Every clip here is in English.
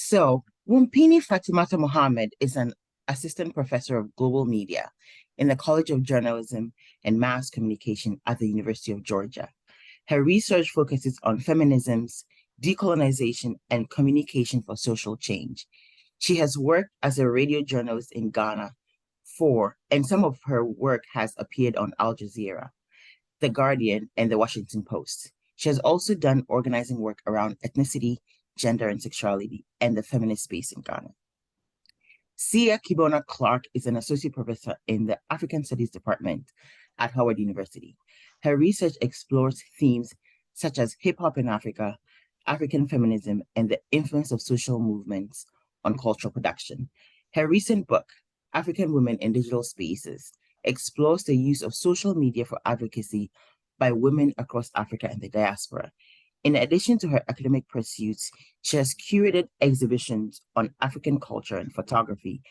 So, Wumpini Fatimata Mohammed is an assistant professor of global media in the College of Journalism and Mass Communication at the University of Georgia. Her research focuses on feminisms, decolonization, and communication for social change. She has worked as a radio journalist in Ghana and some of her work has appeared on Al Jazeera, The Guardian, and The Washington Post. She has also done organizing work around ethnicity, gender and sexuality, and the feminist space in Ghana. Sia Kibona Clark is an associate professor in the African Studies Department at Howard University. Her research explores themes such as hip hop in Africa, African feminism, and the influence of social movements on cultural production. Her recent book, African Women in Digital Spaces, explores the use of social media for advocacy by women across Africa and the diaspora. In addition to her academic pursuits, she has curated exhibitions on African culture and photography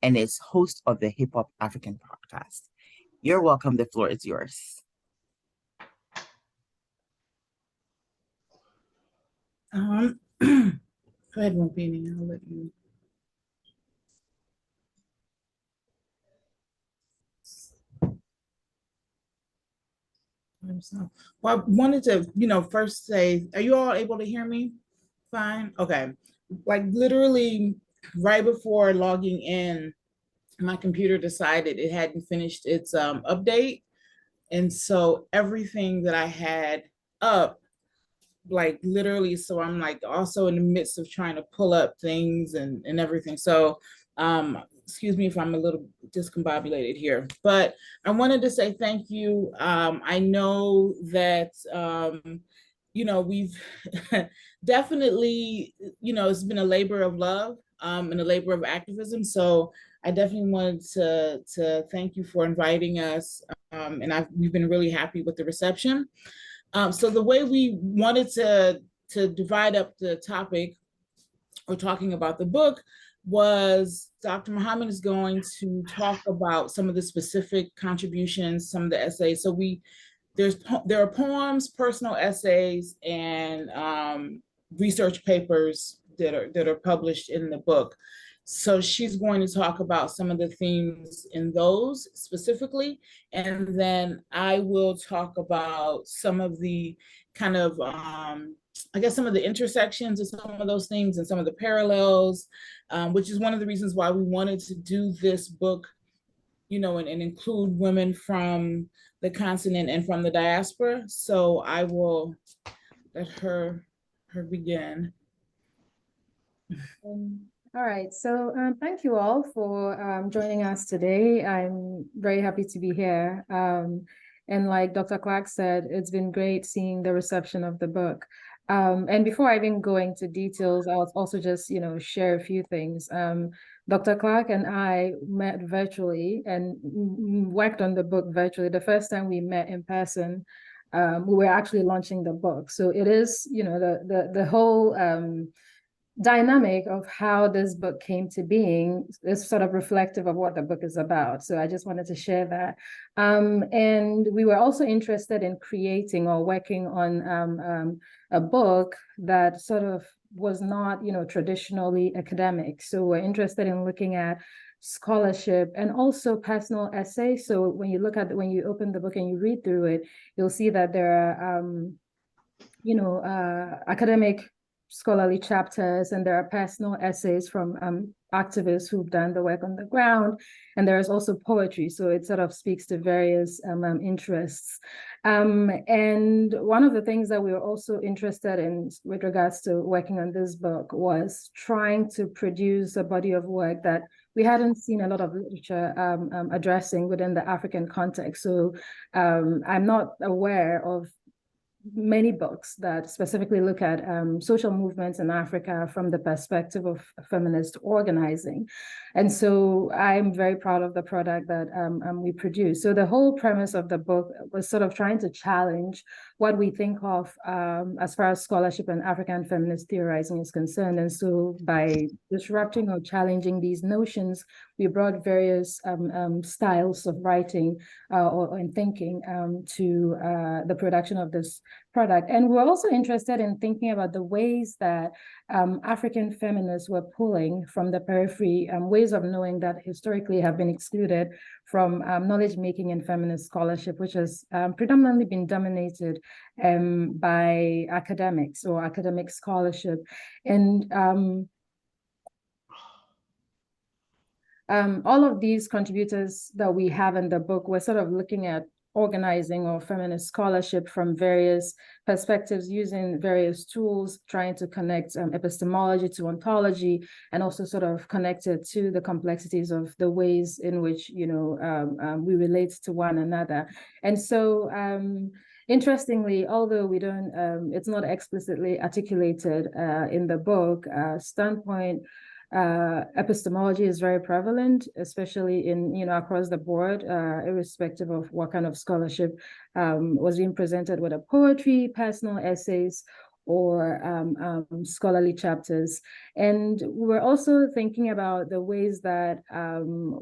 and is host of the Hip Hop African podcast. You're welcome. The floor is yours. Go ahead, Wumpini. I'll let you. Well, I wanted to, first say, are you all able to hear me? Fine. Okay. Like literally right before logging in, my computer decided it hadn't finished its update. And so everything that I had up, like literally, so I'm like also in the midst of trying to pull up things and everything. So excuse me if I'm a little discombobulated here, but I wanted to say thank you. I know that, we've definitely, it's been a labor of love and a labor of activism. So I definitely wanted to thank you for inviting us. And we've been really happy with the reception. So the way we wanted to divide up the topic or talking about the book was Dr. Mohammed is going to talk about some of the specific contributions, some of the essays. So there are poems, personal essays, and research papers that are published in the book. So she's going to talk about some of the themes in those specifically, and then I will talk about some of the kind of I guess some of the intersections of some of those things and some of the parallels, which is one of the reasons why we wanted to do this book, and include women from the continent and from the diaspora. So I will let her begin. All right, so thank you all for joining us today. I'm very happy to be here. And like Dr. Clark said, it's been great seeing the reception of the book. And before I even go into details, I'll also just, share a few things. Dr. Clark and I met virtually and worked on the book virtually. The first time we met in person, we were actually launching the book. So it is, the whole dynamic of how this book came to being is sort of reflective of what the book is about. So I just wanted to share that. And we were also interested in creating or working on a book that sort of was not, traditionally academic. So we're interested in looking at scholarship and also personal essays. So when you open the book and you read through it, you'll see that there are, academic scholarly chapters, and there are personal essays from activists who've done the work on the ground, and there is also poetry, so it sort of speaks to various interests. And one of the things that we were also interested in with regards to working on this book was trying to produce a body of work that we hadn't seen a lot of literature addressing within the African context. So I'm not aware of many books that specifically look at social movements in Africa from the perspective of feminist organizing. And so I'm very proud of the product that we produce. So the whole premise of the book was sort of trying to challenge what we think of as far as scholarship and African feminist theorizing is concerned. And so by disrupting or challenging these notions, we brought various styles of writing or in thinking to the production of this product. And we're also interested in thinking about the ways that African feminists were pulling from the periphery, ways of knowing that historically have been excluded from knowledge making and feminist scholarship, which has predominantly been dominated by academics or academic scholarship. And all of these contributors that we have in the book, we're sort of looking at organizing or feminist scholarship from various perspectives, using various tools, trying to connect epistemology to ontology, and also sort of connect it to the complexities of the ways in which, you know, we relate to one another. And so, interestingly, although we don't, it's not explicitly articulated in the book, standpoint epistemology is very prevalent, especially in, you know, across the board, irrespective of what kind of scholarship was being presented, whether poetry, personal essays, or scholarly chapters. And we're also thinking about the ways that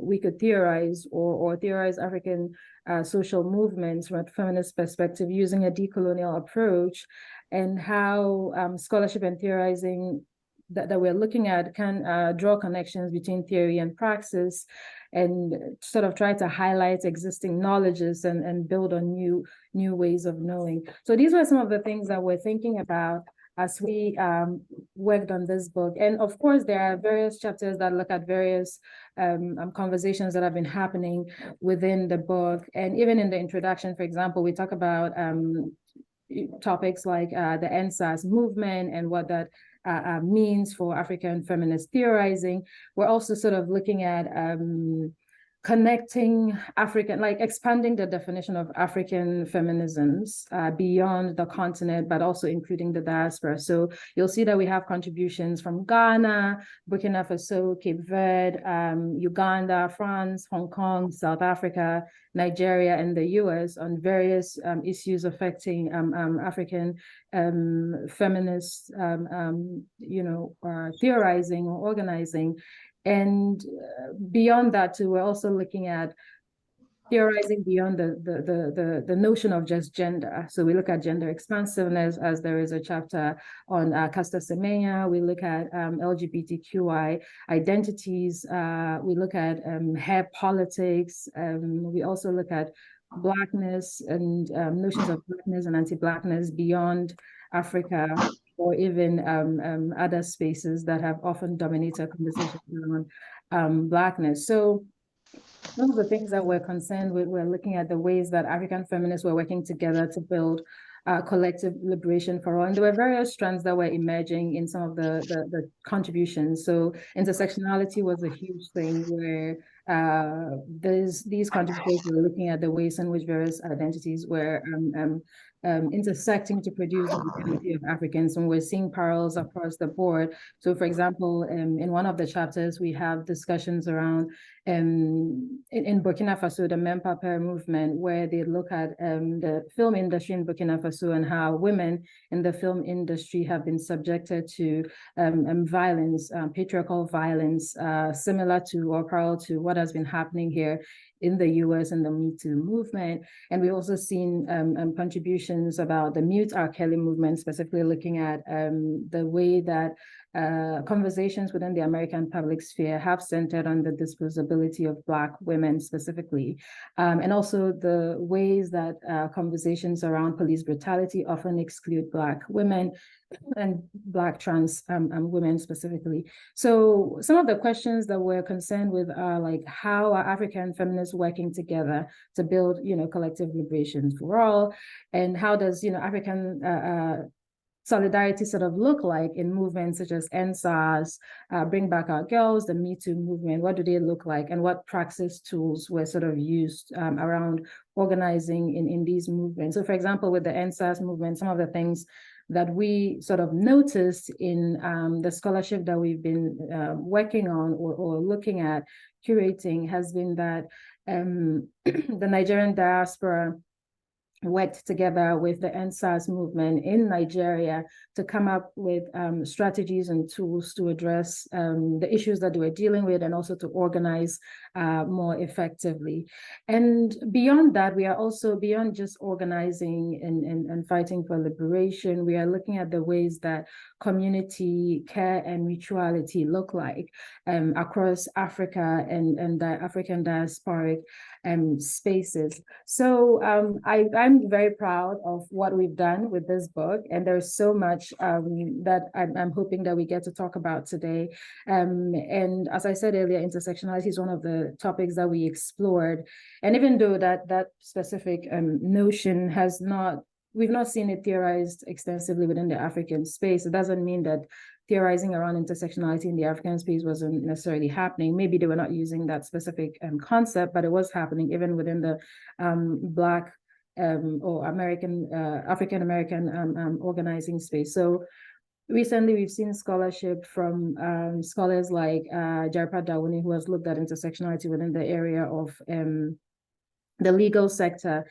we could theorize or theorize African social movements from a feminist perspective using a decolonial approach, and how scholarship and theorizing that we're looking at can draw connections between theory and praxis, and sort of try to highlight existing knowledges and build on new ways of knowing. So these were some of the things that we're thinking about as we worked on this book. And of course, there are various chapters that look at various conversations that have been happening within the book. And even in the introduction, for example, we talk about topics like the NSAS movement and what that means for African feminist theorizing. We're also sort of looking at connecting African, like expanding the definition of African feminisms beyond the continent, but also including the diaspora. So you'll see that we have contributions from Ghana, Burkina Faso, Cape Verde, Uganda, France, Hong Kong, South Africa, Nigeria, and the US on various issues affecting African feminists, theorizing or organizing. And beyond that too, we're also looking at theorizing beyond the notion of just gender. So we look at gender expansiveness, as there is a chapter on Caster Semenya. We look at LGBTQI identities. We look at hair politics. We also look at Blackness and notions of Blackness and anti-Blackness beyond Africa, or even other spaces that have often dominated conversations around Blackness. So one of the things that we're concerned with, we're looking at the ways that African feminists were working together to build collective liberation for all. And there were various strands that were emerging in some of the contributions. So intersectionality was a huge thing, where these contributors were looking at the ways in which various identities were intersecting to produce the identity of Africans, and we're seeing parallels across the board. So for example, in one of the chapters, we have discussions around in Burkina Faso, the Mempapa movement, where they look at the film industry in Burkina Faso and how women in the film industry have been subjected to violence, patriarchal violence, similar to or parallel to what has been happening here in the US and the Me Too movement. And we've also seen contributions about the Mute R. Kelly movement, specifically looking at the way that conversations within the American public sphere have centered on the disposability of Black women specifically, and also the ways that conversations around police brutality often exclude Black women and Black trans women specifically. So some of the questions that we're concerned with are like, how are African feminists working together to build, collective liberation for all? And how does, African solidarity sort of look like in movements such as NSAS, Bring Back Our Girls, the Me Too movement? What do they look like, and what praxis tools were sort of used around organizing in these movements? So for example, with the NSAS movement, some of the things that we sort of noticed in the scholarship that we've been working on or looking at curating has been that the Nigerian diaspora worked together with the NSAS movement in Nigeria to come up with strategies and tools to address the issues that they were dealing with, and also to organize more effectively. And beyond that, we are also, beyond just organizing and fighting for liberation, we are looking at the ways that community care and mutuality look like across Africa and the African diasporic spaces. So I'm very proud of what we've done with this book, and there's so much that I'm hoping that we get to talk about today. And as I said earlier, intersectionality is one of the topics that we explored. And even though that specific notion has not, we've not seen it theorized extensively within the African space, it doesn't mean that theorizing around intersectionality in the African space wasn't necessarily happening. Maybe they were not using that specific concept, but it was happening even within the Black or African-American organizing space. So recently, we've seen scholarship from scholars like Jarpa Dawuni, who has looked at intersectionality within the area of the legal sector.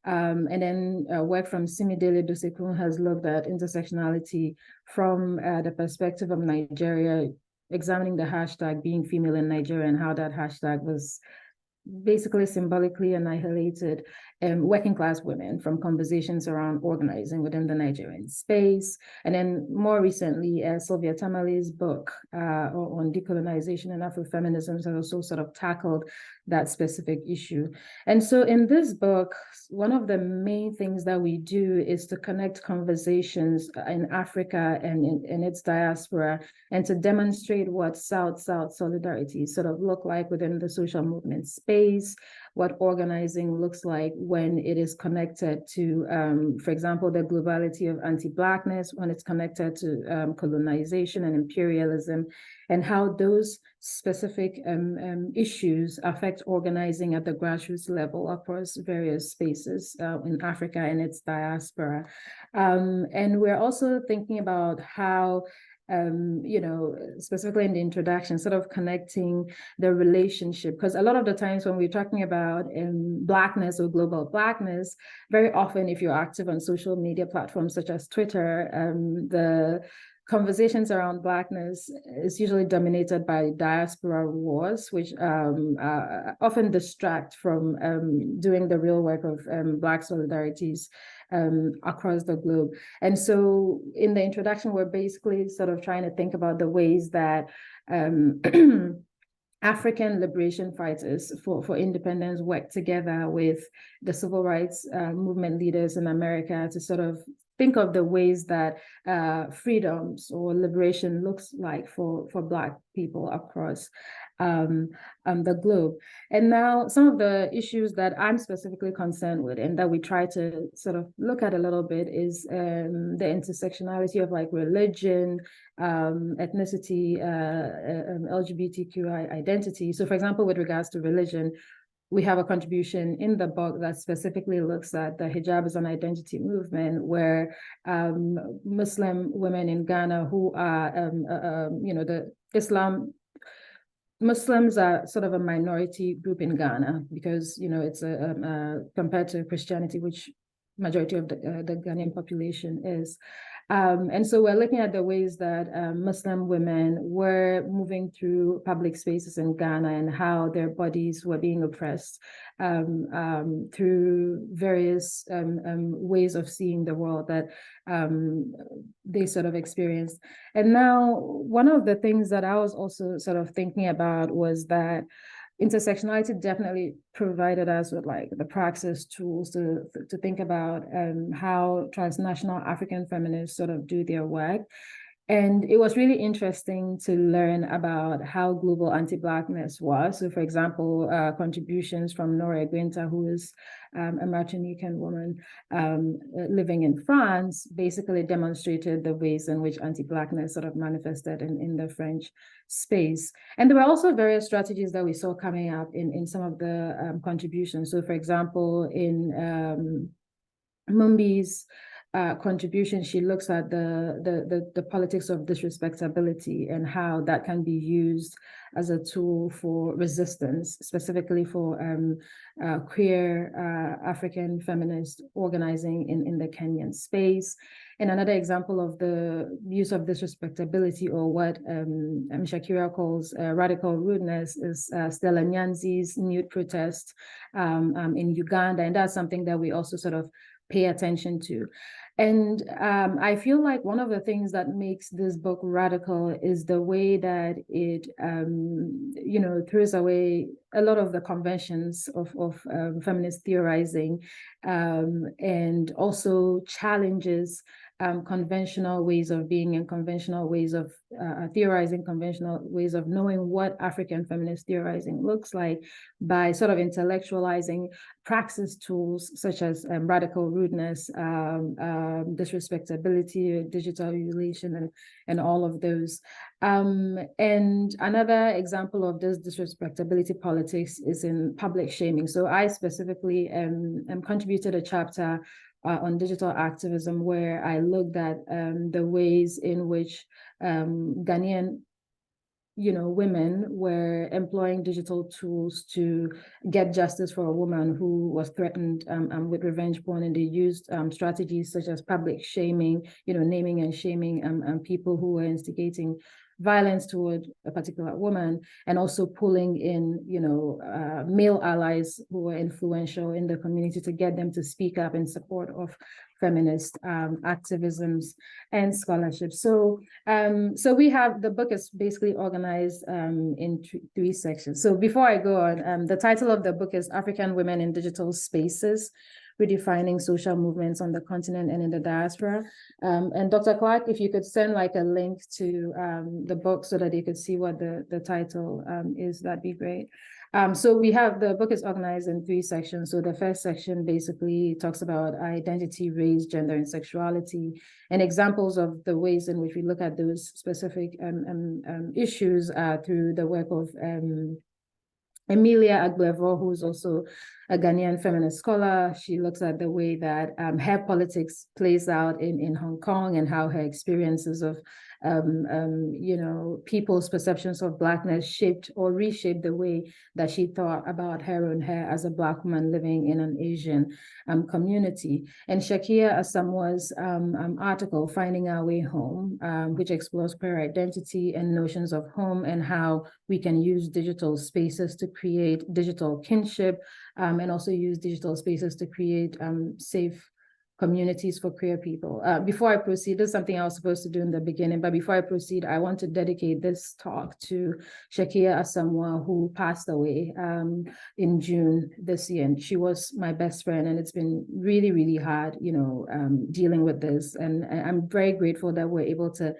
And then work from Simidele Dosekun has looked at intersectionality from the perspective of Nigeria, examining the hashtag being female in Nigeria and how that hashtag was basically symbolically annihilated working class women from conversations around organizing within the Nigerian space. And then more recently, Sylvia Tamale's book on decolonization and Afrofeminism has also sort of tackled that specific issue. And so in this book, one of the main things that we do is to connect conversations in Africa and in its diaspora, and to demonstrate what South-South solidarity sort of look like within the social movement space, what organizing looks like when it is connected to, for example, the globality of anti-Blackness, when it's connected to colonization and imperialism, and how those specific issues affect organizing at the grassroots level across various spaces in Africa and its diaspora. And we're also thinking about how specifically in the introduction, sort of connecting the relationship, because a lot of the times when we're talking about Blackness or global Blackness, very often if you're active on social media platforms such as Twitter, the conversations around Blackness is usually dominated by diaspora wars, which often distract from doing the real work of Black solidarities across the globe. And so in the introduction, we're basically sort of trying to think about the ways that African liberation fighters for independence work together with the civil rights movement leaders in America to sort of think of the ways that freedoms or liberation looks like for Black people across the globe. And now some of the issues that I'm specifically concerned with and that we try to sort of look at a little bit is the intersectionality of like religion, ethnicity, LGBTQI identity. So for example, with regards to religion, we have a contribution in the book that specifically looks at the hijab as an identity movement, where Muslim women in Ghana who are, the Muslims are sort of a minority group in Ghana because, it's compared to Christianity, which majority of the Ghanaian population is. And so we're looking at the ways that Muslim women were moving through public spaces in Ghana and how their bodies were being oppressed through various ways of seeing the world that they sort of experienced. And now one of the things that I was also sort of thinking about was that intersectionality definitely provided us with like the praxis tools to think about how transnational African feminists sort of do their work. And it was really interesting to learn about how global anti-Blackness was. So for example, contributions from Nora Guinta, who is a Martinican woman living in France, basically demonstrated the ways in which anti-Blackness sort of manifested in the French space. And there were also various strategies that we saw coming up in some of the contributions. So for example, in Mumbi's contribution, she looks at the politics of disrespectability and how that can be used as a tool for resistance, specifically for queer African feminist organizing in the Kenyan space. And another example of the use of disrespectability, or what Shakira calls radical rudeness, is Stella Nyanzi's nude protest in Uganda. And that's something that we also sort of pay attention to. And I feel like one of the things that makes this book radical is the way that it, throws away a lot of the conventions of feminist theorizing, and also challenges conventional ways of being and conventional ways of theorizing, conventional ways of knowing what African feminist theorizing looks like, by sort of intellectualizing praxis tools such as radical rudeness, disrespectability, digital relation, and all of those. And another example of this disrespectability politics is in public shaming. So I specifically contributed a chapter on digital activism, where I looked at the ways in which Ghanaian women were employing digital tools to get justice for a woman who was threatened with revenge porn, and they used strategies such as public shaming, naming and shaming people who were instigating violence toward a particular woman, and also pulling in, male allies who were influential in the community to get them to speak up in support of feminist activisms and scholarship. So we have, the book is basically organized in three sections. So before I go on, the title of the book is African Women in Digital Spaces: Redefining Social Movements on the Continent and in the Diaspora. And Dr. Clark, if you could send like a link to the book so that you could see what the title is, that'd be great. So we have, the book is organized in three sections. So the first section basically talks about identity, race, gender, and sexuality, and examples of the ways in which we look at those specific issues through the work of Emilia Agbevo, who's also a Ghanaian feminist scholar. She looks at the way that her politics plays out in Hong Kong, and how her experiences of people's perceptions of Blackness shaped or reshaped the way that she thought about her own hair as a Black woman living in an Asian community. And Shakia Asamoah's article, Finding Our Way Home, which explores queer identity and notions of home, and how we can use digital spaces to create digital kinship, and also use digital spaces to create safe communities for queer people. Before I proceed, this is something I was supposed to do in the beginning, but before I proceed, I want to dedicate this talk to Shakia Asamoah, who passed away in June this year. And she was my best friend, and it's been really, really hard, dealing with this. And I'm very grateful that we're able to,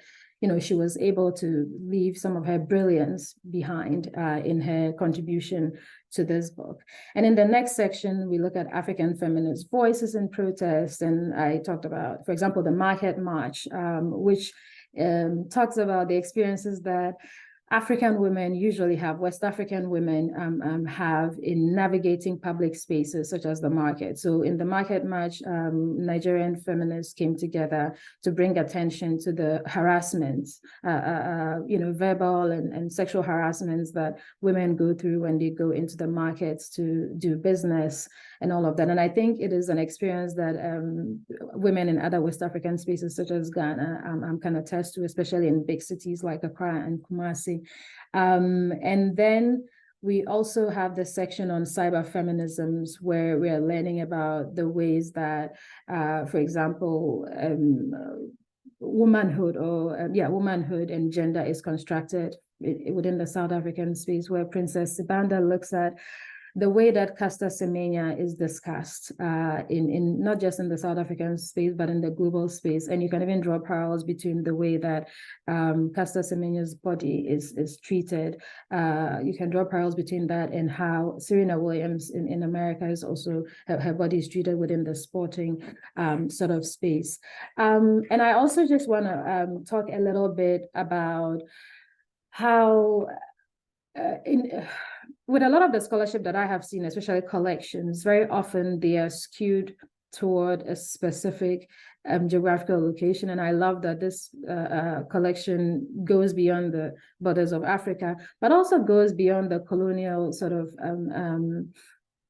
she was able to leave some of her brilliance behind in her contribution to this book. And in the next section, we look at African feminist voices in protest. And I talked about, for example, the Market March, which talks about the experiences that African women usually have, West African women have in navigating public spaces such as the market. So in the Market March, Nigerian feminists came together to bring attention to the harassments, verbal and sexual harassments that women go through when they go into the markets to do business and all of that. And I think it is an experience that women in other West African spaces such as Ghana can attest to, especially in big cities like Accra and Kumasi. And then we also have the section on cyber feminisms, where we are learning about the ways that, for example, womanhood and gender is constructed within the South African space, where Princess Sibanda looks at the way that Caster Semenya is discussed in not just in the South African space, but in the global space. And you can even draw parallels between the way that Caster Semenya's body is treated. You can draw parallels between that and how Serena Williams in America is also, her body is treated within the sporting sort of space. And I also just want to talk a little bit about how with a lot of the scholarship that I have seen, especially collections, very often they are skewed toward a specific geographical location. And I love that this collection goes beyond the borders of Africa, but also goes beyond the colonial sort of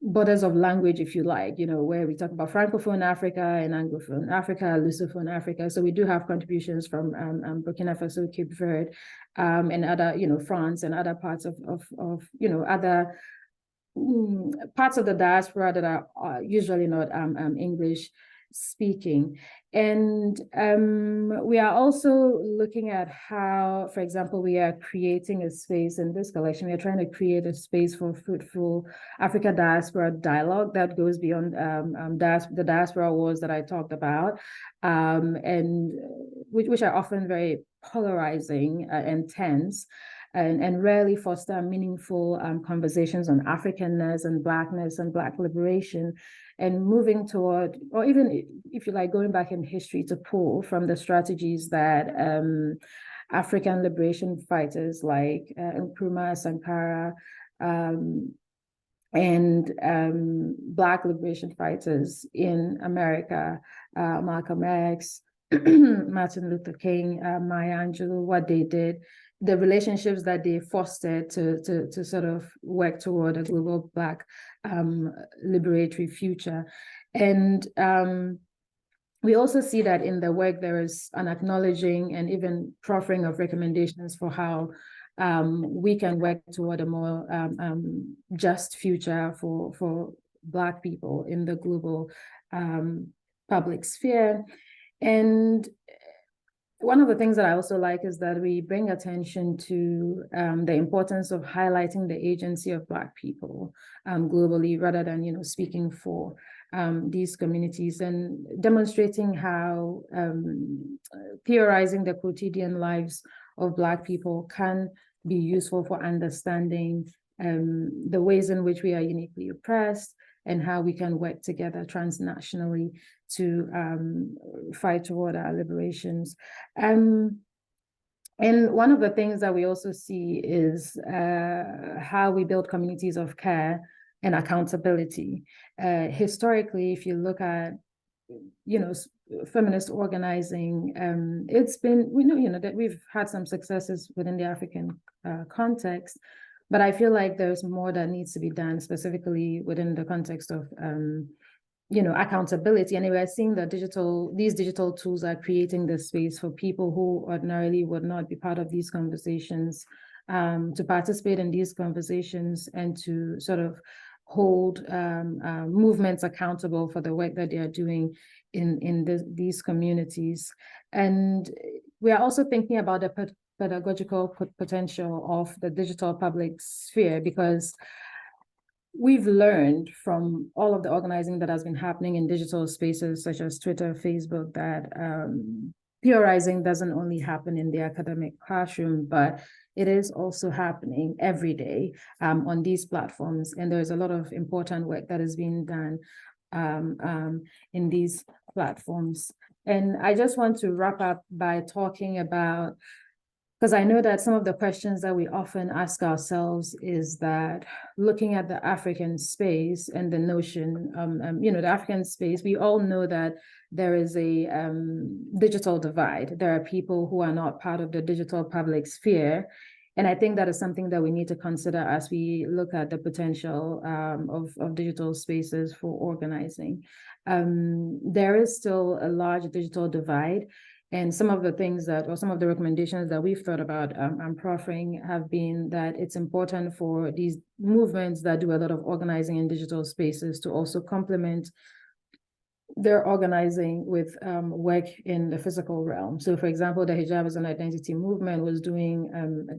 borders of language, if you like, where we talk about Francophone Africa and Anglophone Africa, Lusophone Africa. So we do have contributions from Burkina Faso, Cape Verde, and other, France and other parts of other parts of the diaspora that are usually not English speaking. And we are also looking at how, for example, we are creating a space in this collection. We are trying to create a space for fruitful Africa diaspora dialogue that goes beyond the diaspora wars that I talked about, and which are often very polarizing and tense, and rarely foster meaningful conversations on Africanness and Blackness and Black liberation, and moving toward, or even if you like, going back in history to pull from the strategies that African liberation fighters like Nkrumah, Sankara, and Black liberation fighters in America, Malcolm X, Martin Luther King, Maya Angelou, what they did, the relationships that they fostered to sort of work toward a global Black liberatory future. And we also see that in the work, there is an acknowledging and even proffering of recommendations for how we can work toward a more just future for Black people in the global public sphere. And one of the things that I also like is that we bring attention to the importance of highlighting the agency of Black people globally, rather than speaking for these communities, and demonstrating how theorizing the quotidian lives of Black people can be useful for understanding the ways in which we are uniquely oppressed, and how we can work together transnationally to fight toward our liberations. And one of the things that we also see is how we build communities of care and accountability. Historically, if you look at, feminist organizing, it's been, we know that we've had some successes within the African context, but I feel like there's more that needs to be done, specifically within the context of accountability. And we're seeing that these digital tools are creating the space for people who ordinarily would not be part of these conversations to participate in these conversations, and to sort of hold movements accountable for the work that they are doing in these communities. And we are also thinking about the pedagogical potential of the digital public sphere, because we've learned from all of the organizing that has been happening in digital spaces such as Twitter, Facebook, that theorizing doesn't only happen in the academic classroom, but it is also happening every day on these platforms. And there's a lot of important work that is being done in these platforms. And I just want to wrap up by talking about, because I know that some of the questions that we often ask ourselves is that, looking at the African space and the notion, the African space, we all know that there is a digital divide. There are people who are not part of the digital public sphere. And I think that is something that we need to consider as we look at the potential of digital spaces for organizing. There is still a large digital divide. And some of the things some of the recommendations that we've thought about proffering have been that it's important for these movements that do a lot of organizing in digital spaces to also complement their organizing with work in the physical realm. So, for example, the Hijab as an Identity movement was doing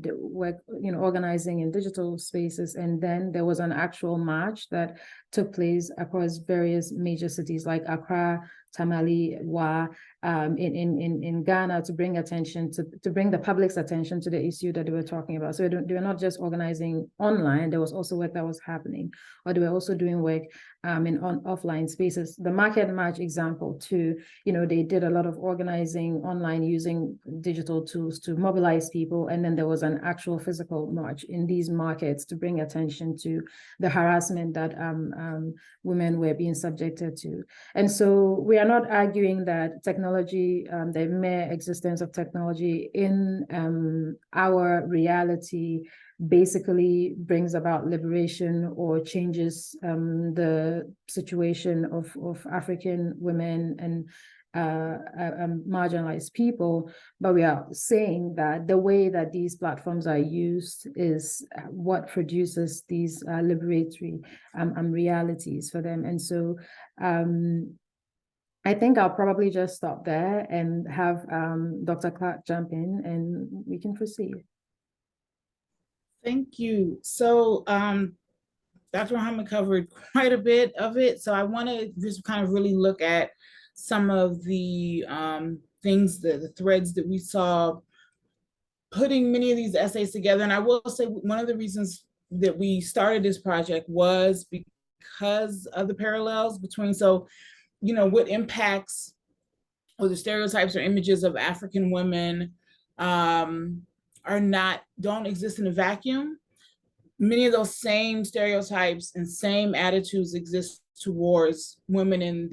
the work, organizing in digital spaces, and then there was an actual march that took place across various major cities like Accra, Tamale, Wa, in Ghana, to bring attention to bring the public's attention to the issue that they were talking about. So they were not just organizing online; there was also work that was happening, or they were also doing work in offline spaces. The Market March example too, they did a lot of organizing online using digital tools to mobilize people, and then there was an actual physical march in these markets to bring attention to the harassment that women were being subjected to. And so we are not arguing that technology, the mere existence of technology in our reality basically brings about liberation or changes the situation of African women and marginalized people, but we are saying that the way that these platforms are used is what produces these liberatory realities for them. And so I think I'll probably just stop there and have Dr. Clark jump in and we can proceed. Thank you. So Dr. Mohammed covered quite a bit of it. So I want to just kind of really look at some of the things, the threads that we saw putting many of these essays together. And I will say one of the reasons that we started this project was because of the parallels between, so, you know, what impacts or the stereotypes or images of African women don't exist in a vacuum. Many of those same stereotypes and same attitudes exist towards women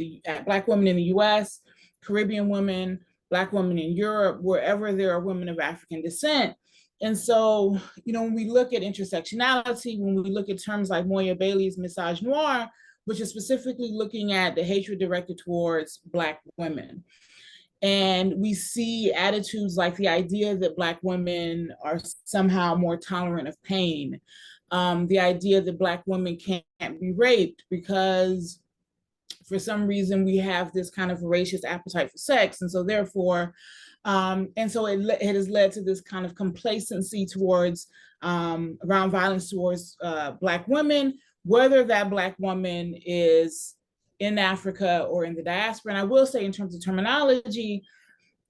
Black women in the US, Caribbean women, Black women in Europe, wherever there are women of African descent. And so, you know, when we look at intersectionality, when we look at terms like Moya Bailey's misogynoir, which is specifically looking at the hatred directed towards Black women. And we see attitudes like the idea that Black women are somehow more tolerant of pain, the idea that Black women can't be raped because for some reason we have this kind of voracious appetite for sex. And so therefore, and so it has led to this kind of complacency towards, around violence towards Black women, whether that Black woman is in Africa or in the diaspora. And I will say in terms of terminology,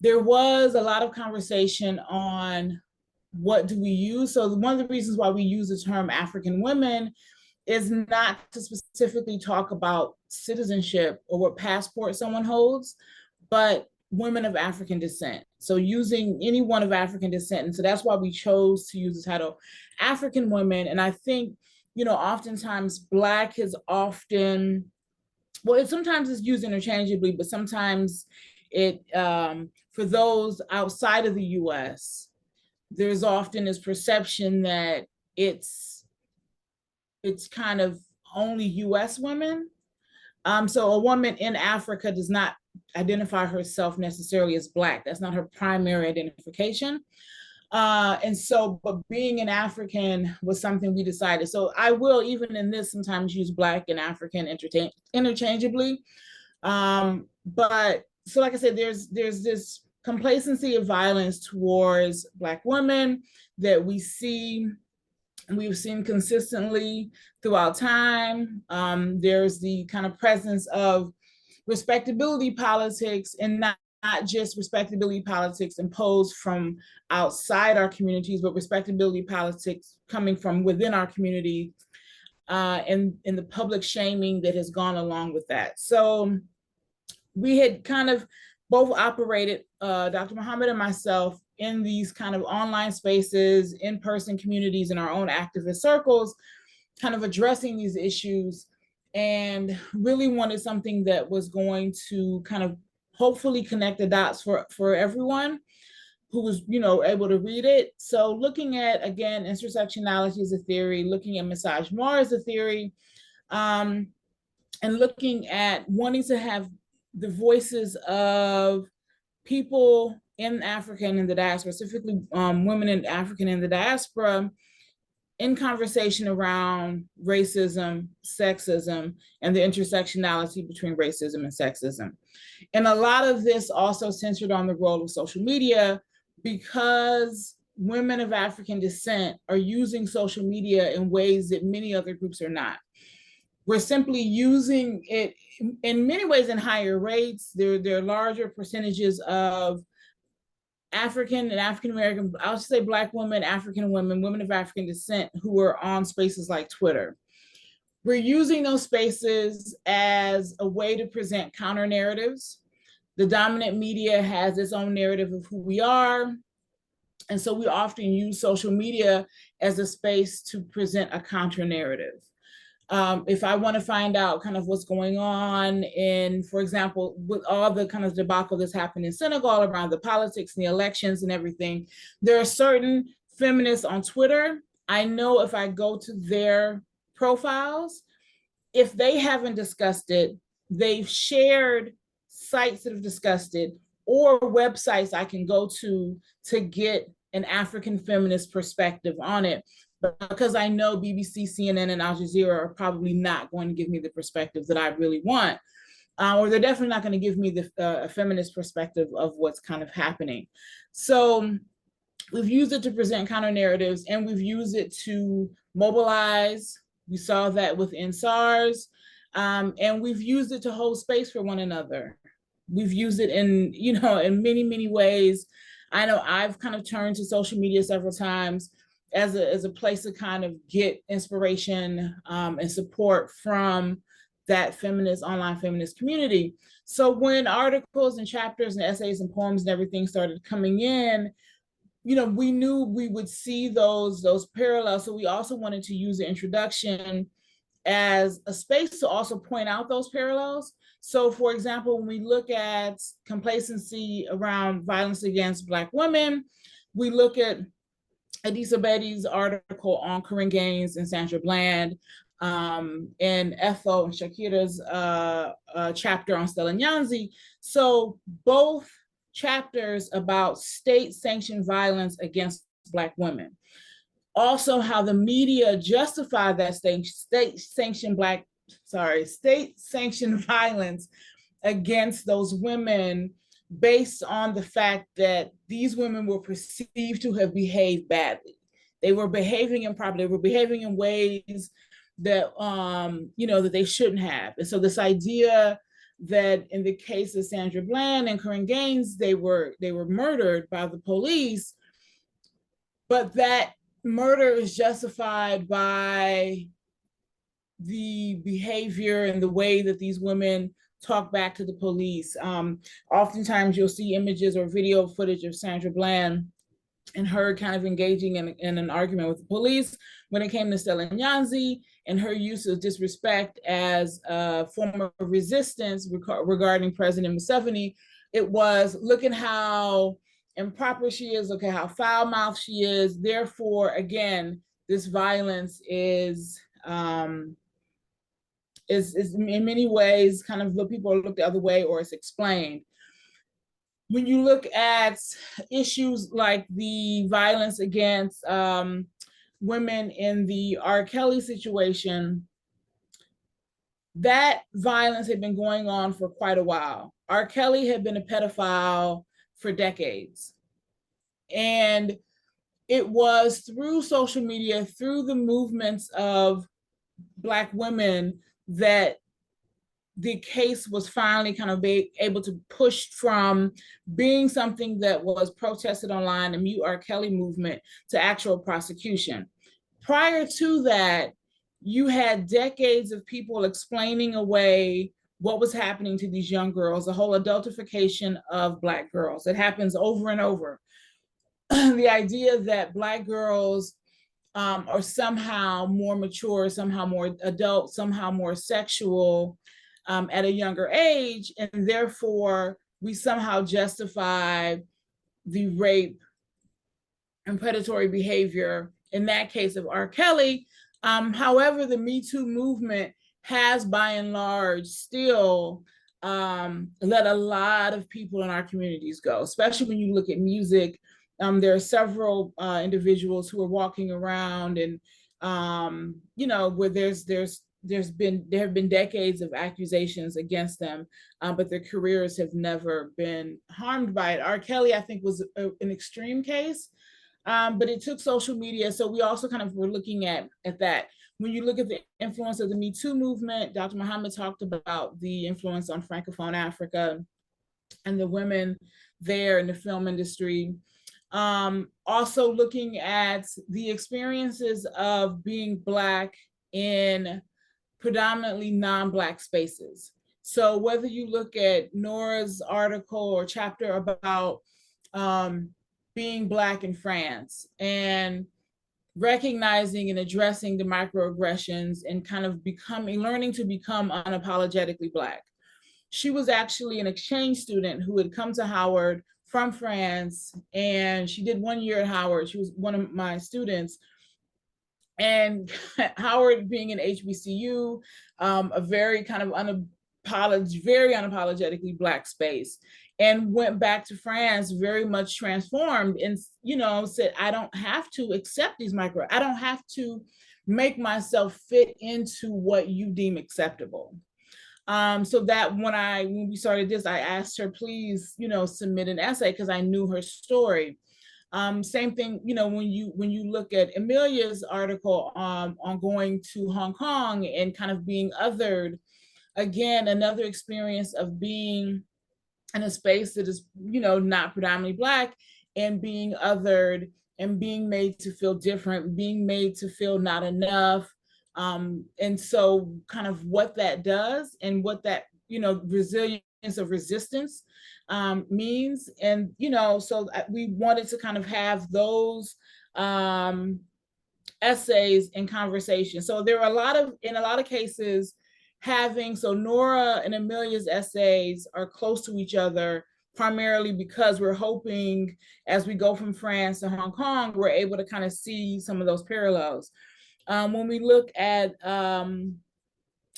there was a lot of conversation on what do we use. So one of the reasons why we use the term African women is not to specifically talk about citizenship or what passport someone holds, but women of African descent. So using anyone of African descent. And so that's why we chose to use the title African women. And I think, you know, oftentimes Black is often, well, sometimes it's used interchangeably, but sometimes it, for those outside of the US, there's often this perception that it's kind of only US women. So a woman in Africa does not identify herself necessarily as Black. That's not her primary identification. And so, but being an African was something we decided. So I will, even in this, sometimes use Black and African interchangeably. But so like I said, there's this complacency of violence towards Black women that we've seen consistently throughout time. There's the kind of presence of respectability politics, and not just respectability politics imposed from outside our communities, but respectability politics coming from within our community, and the public shaming that has gone along with that. So we had kind of both operated, Dr. Mohammed and myself, in these kind of online spaces, in-person communities, in our own activist circles, kind of addressing these issues, and really wanted something that was going to kind of hopefully connect the dots for everyone who was, you know, able to read it. So looking at, again, intersectionality as a theory, looking at misogynoir as a theory, and looking at wanting to have the voices of people in Africa and in the diaspora, specifically women in African in the diaspora, in conversation around racism, sexism, and the intersectionality between racism and sexism. And a lot of this also centered on the role of social media, because women of African descent are using social media in ways that many other groups are not. We're simply using it in many ways in higher rates. There are larger percentages of African and African American, I'll say Black women, African women, women of African descent who are on spaces like Twitter. We're using those spaces as a way to present counter narratives. The dominant media has its own narrative of who we are. And so we often use social media as a space to present a counter narrative. If I want to find out kind of what's going on in, for example, with all the kind of debacle that's happened in Senegal around the politics and the elections and everything, there are certain feminists on Twitter. I know if I go to their profiles, if they haven't discussed it, they've shared sites that have discussed it or websites I can go to get an African feminist perspective on it. But because I know BBC, CNN, and Al Jazeera are probably not going to give me the perspective that I really want, or they're definitely not going to give me the feminist perspective of what's kind of happening. So we've used it to present counter narratives, and we've used it to mobilize. We saw that within SARS, and we've used it to hold space for one another. We've used it in, in many, many ways. I know I've kind of turned to social media several times as a place to kind of get inspiration and support from that online feminist community. So when articles and chapters and essays and poems and everything started coming in, we knew we would see those parallels. So we also wanted to use the introduction as a space to also point out those parallels. So for example, when we look at complacency around violence against Black women, we look at Adisa Betty's article on Corinne Gaines and Sandra Bland, and Ethel and Shakira's chapter on Stella Nyanzi. So both chapters about state-sanctioned violence against Black women. Also how the media justify that state-sanctioned violence against those women based on the fact that these women were perceived to have behaved badly. They were behaving improperly. They were behaving in ways that, that they shouldn't have. And so this idea that in the case of Sandra Bland and Corinne Gaines, they were murdered by the police, but that murder is justified by the behavior and the way that these women talk back to the police. Oftentimes you'll see images or video footage of Sandra Bland and her kind of engaging in an argument with the police when it came to Stella Nyanzi, and her use of disrespect as a form of resistance regarding President Museveni. It was, look at how improper she is, look at how foul-mouthed she is. Therefore, again, this violence is in many ways kind of people look the other way, or it's explained. When you look at issues like the violence against women in the R. Kelly situation, that violence had been going on for quite a while. R. Kelly had been a pedophile for decades. And it was through social media, through the movements of Black women, that the case was finally kind of able to push from being something that was protested online, the Mute R. Kelly movement, to actual prosecution. Prior to that, you had decades of people explaining away what was happening to these young girls, the whole adultification of Black girls. It happens over and over. The idea that Black girls are somehow more mature, somehow more adult, somehow more sexual, at a younger age, and therefore we somehow justify the rape and predatory behavior, in that case of R. Kelly. However, the Me Too movement has by and large still let a lot of people in our communities go, especially when you look at music. There are several individuals who are walking around and, where there have been decades of accusations against them, but their careers have never been harmed by it. R. Kelly, I think, was an extreme case, but it took social media. So we also kind of were looking at that. When you look at the influence of the Me Too movement, Dr. Mohammed talked about the influence on Francophone Africa and the women there in the film industry. Also looking at the experiences of being Black in predominantly non-Black spaces. So whether you look at Nora's article or chapter about being Black in France, and recognizing and addressing the microaggressions and kind of learning to become unapologetically Black. She was actually an exchange student who had come to Howard from France, and she did 1 year at Howard. She was one of my students. And Howard being an HBCU, a very kind of very unapologetically Black space, and went back to France very much transformed and, said, I don't have to accept these I don't have to make myself fit into what you deem acceptable. So that when we started this, I asked her, please, submit an essay, because I knew her story. Same thing, when you look at Amelia's article on going to Hong Kong and kind of being othered, again, another experience of being in a space that is, not predominantly Black, and being othered and being made to feel different, being made to feel not enough. And so kind of what that does and what that, resilience of resistance means. And, so we wanted to kind of have those essays and conversations. So there are in a lot of cases, so Nora and Amelia's essays are close to each other, primarily because we're hoping as we go from France to Hong Kong, we're able to kind of see some of those parallels. When we look at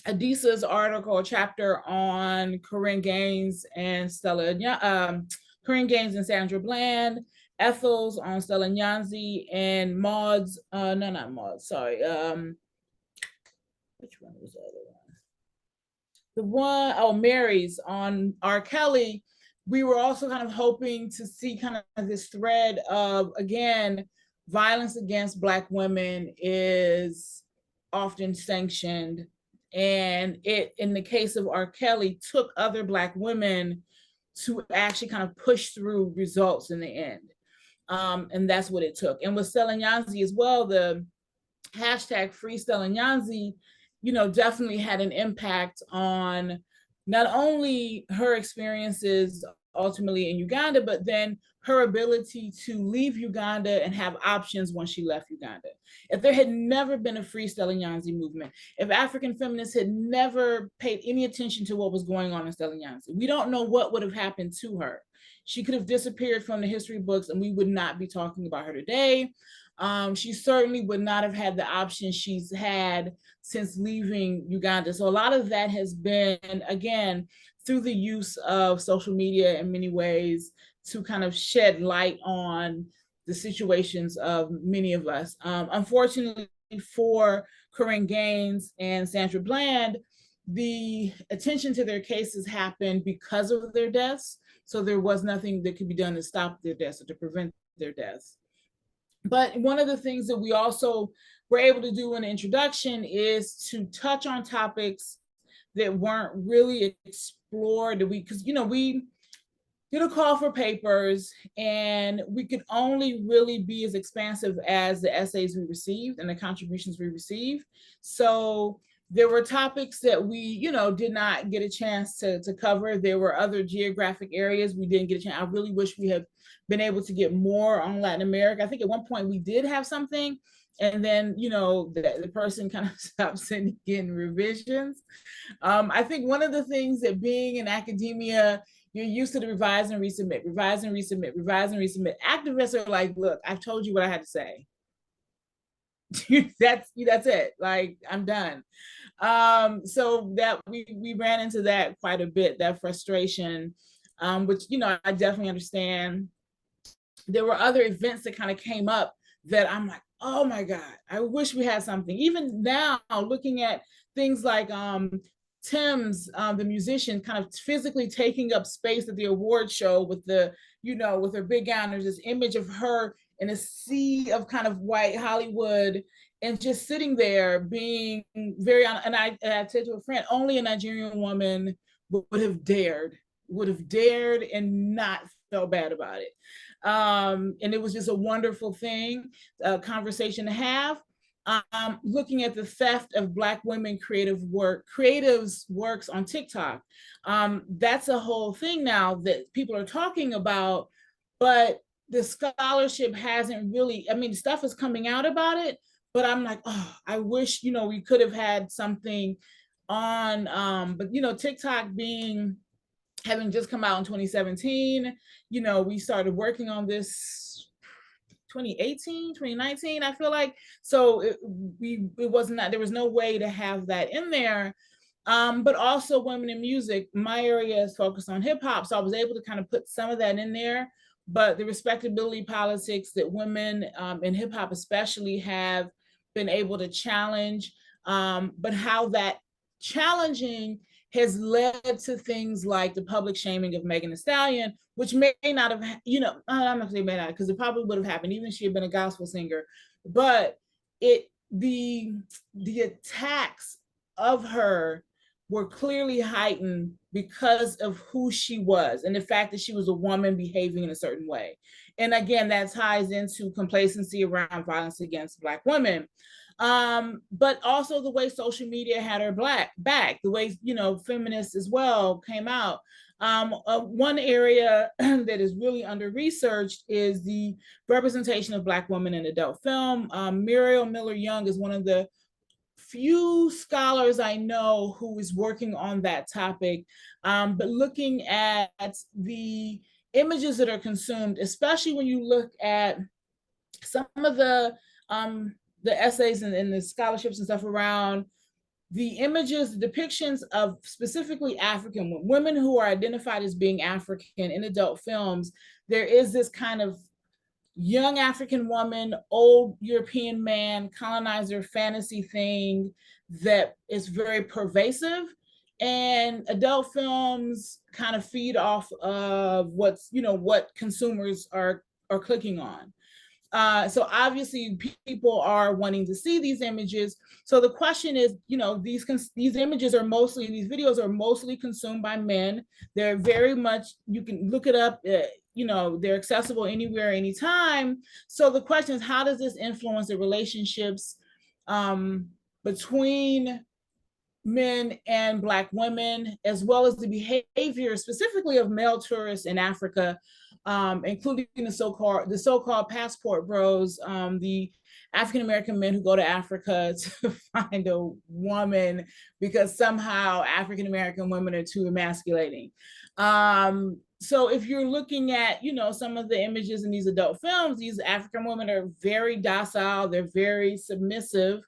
Adisa's article, a chapter on Corinne Gaines and Corinne Gaines and Sandra Bland, Ethel's on Stella Nyanzi, and Maud's, not Maud, sorry. Which one was the other one? Mary's on R. Kelly. We were also kind of hoping to see kind of this thread of, again, violence against Black women is often sanctioned. And it, in the case of R. Kelly, took other Black women to actually kind of push through results in the end. And that's what it took. And with Stella Nyanzi as well, the hashtag Free Stella Nyanzi, definitely had an impact on not only her experiences ultimately in Uganda, but then her ability to leave Uganda and have options once she left Uganda. If there had never been a Free Stella Nyanzi movement, if African feminists had never paid any attention to what was going on in Stella Nyanzi, we don't know what would have happened to her. She could have disappeared from the history books and we would not be talking about her today. She certainly would not have had the options she's had since leaving Uganda. So a lot of that has been, again, through the use of social media in many ways to kind of shed light on the situations of many of us. Unfortunately for Corinne Gaines and Sandra Bland, the attention to their cases happened because of their deaths. So there was nothing that could be done to stop their deaths or to prevent their deaths. But one of the things that we also were able to do in the introduction is to touch on topics that weren't really explored. Because we did a call for papers and we could only really be as expansive as the essays we received and the contributions we received. So there were topics that we, did not get a chance to cover. There were other geographic areas we didn't get a chance. I really wish we had been able to get more on Latin America. I think at one point we did have something, and then, the person kind of stopped sending in revisions. I think one of the things that being in academia, you're used to the revise and resubmit, revise and resubmit, revise and resubmit. Activists are like, look, I've told you what I had to say. that's it. Like, I'm done. So that we ran into that quite a bit, that frustration, which, I definitely understand. There were other events that kind of came up that I'm like, oh my God, I wish we had something. Even now, looking at things like Tim's, the musician, kind of physically taking up space at the award show with with her big gown. There's this image of her in a sea of kind of white Hollywood and just sitting there being very, and I said to a friend, only a Nigerian woman would have dared and not felt bad about it. And it was just a wonderful thing, conversation to have. Looking at the theft of Black women creatives' works on TikTok. That's a whole thing now that people are talking about, but the scholarship hasn't really, I mean, stuff is coming out about it, but I'm like, oh, I wish, we could have had something on, but TikTok having just come out in 2017, we started working on this 2018, 2019, I feel like. So it was not, there was no way to have that in there. But also women in music, my area is focused on hip hop. So I was able to kind of put some of that in there, but the respectability politics that women in hip hop especially have been able to challenge, but how that challenging has led to things like the public shaming of Megan Thee Stallion, which may not have, I'm not gonna say may not, because it probably would have happened even if she had been a gospel singer, but the attacks of her were clearly heightened because of who she was and the fact that she was a woman behaving in a certain way. And again, that ties into complacency around violence against Black women. But also the way social media had her back, the way, feminists as well came out. One area that is really under-researched is the representation of Black women in adult film. Muriel Miller-Young is one of the few scholars I know who is working on that topic, but looking at the images that are consumed, especially when you look at some of the essays and the scholarships and stuff around the images, the depictions of specifically African women who are identified as being African in adult films. There is this kind of young African woman, old European man, colonizer fantasy thing that is very pervasive. And adult films kind of feed off of what consumers are clicking on. So obviously people are wanting to see these images. So the question is, these images are mostly, these videos are mostly consumed by men. They're very much, you can look it up, they're accessible anywhere, anytime. So the question is, how does this influence the relationships between men and Black women, as well as the behavior specifically of male tourists in Africa, including the so-called passport bros, the African-American men who go to Africa to find a woman because somehow African-American women are too emasculating. So if you're looking at, some of the images in these adult films, these African women are very docile, they're very submissive,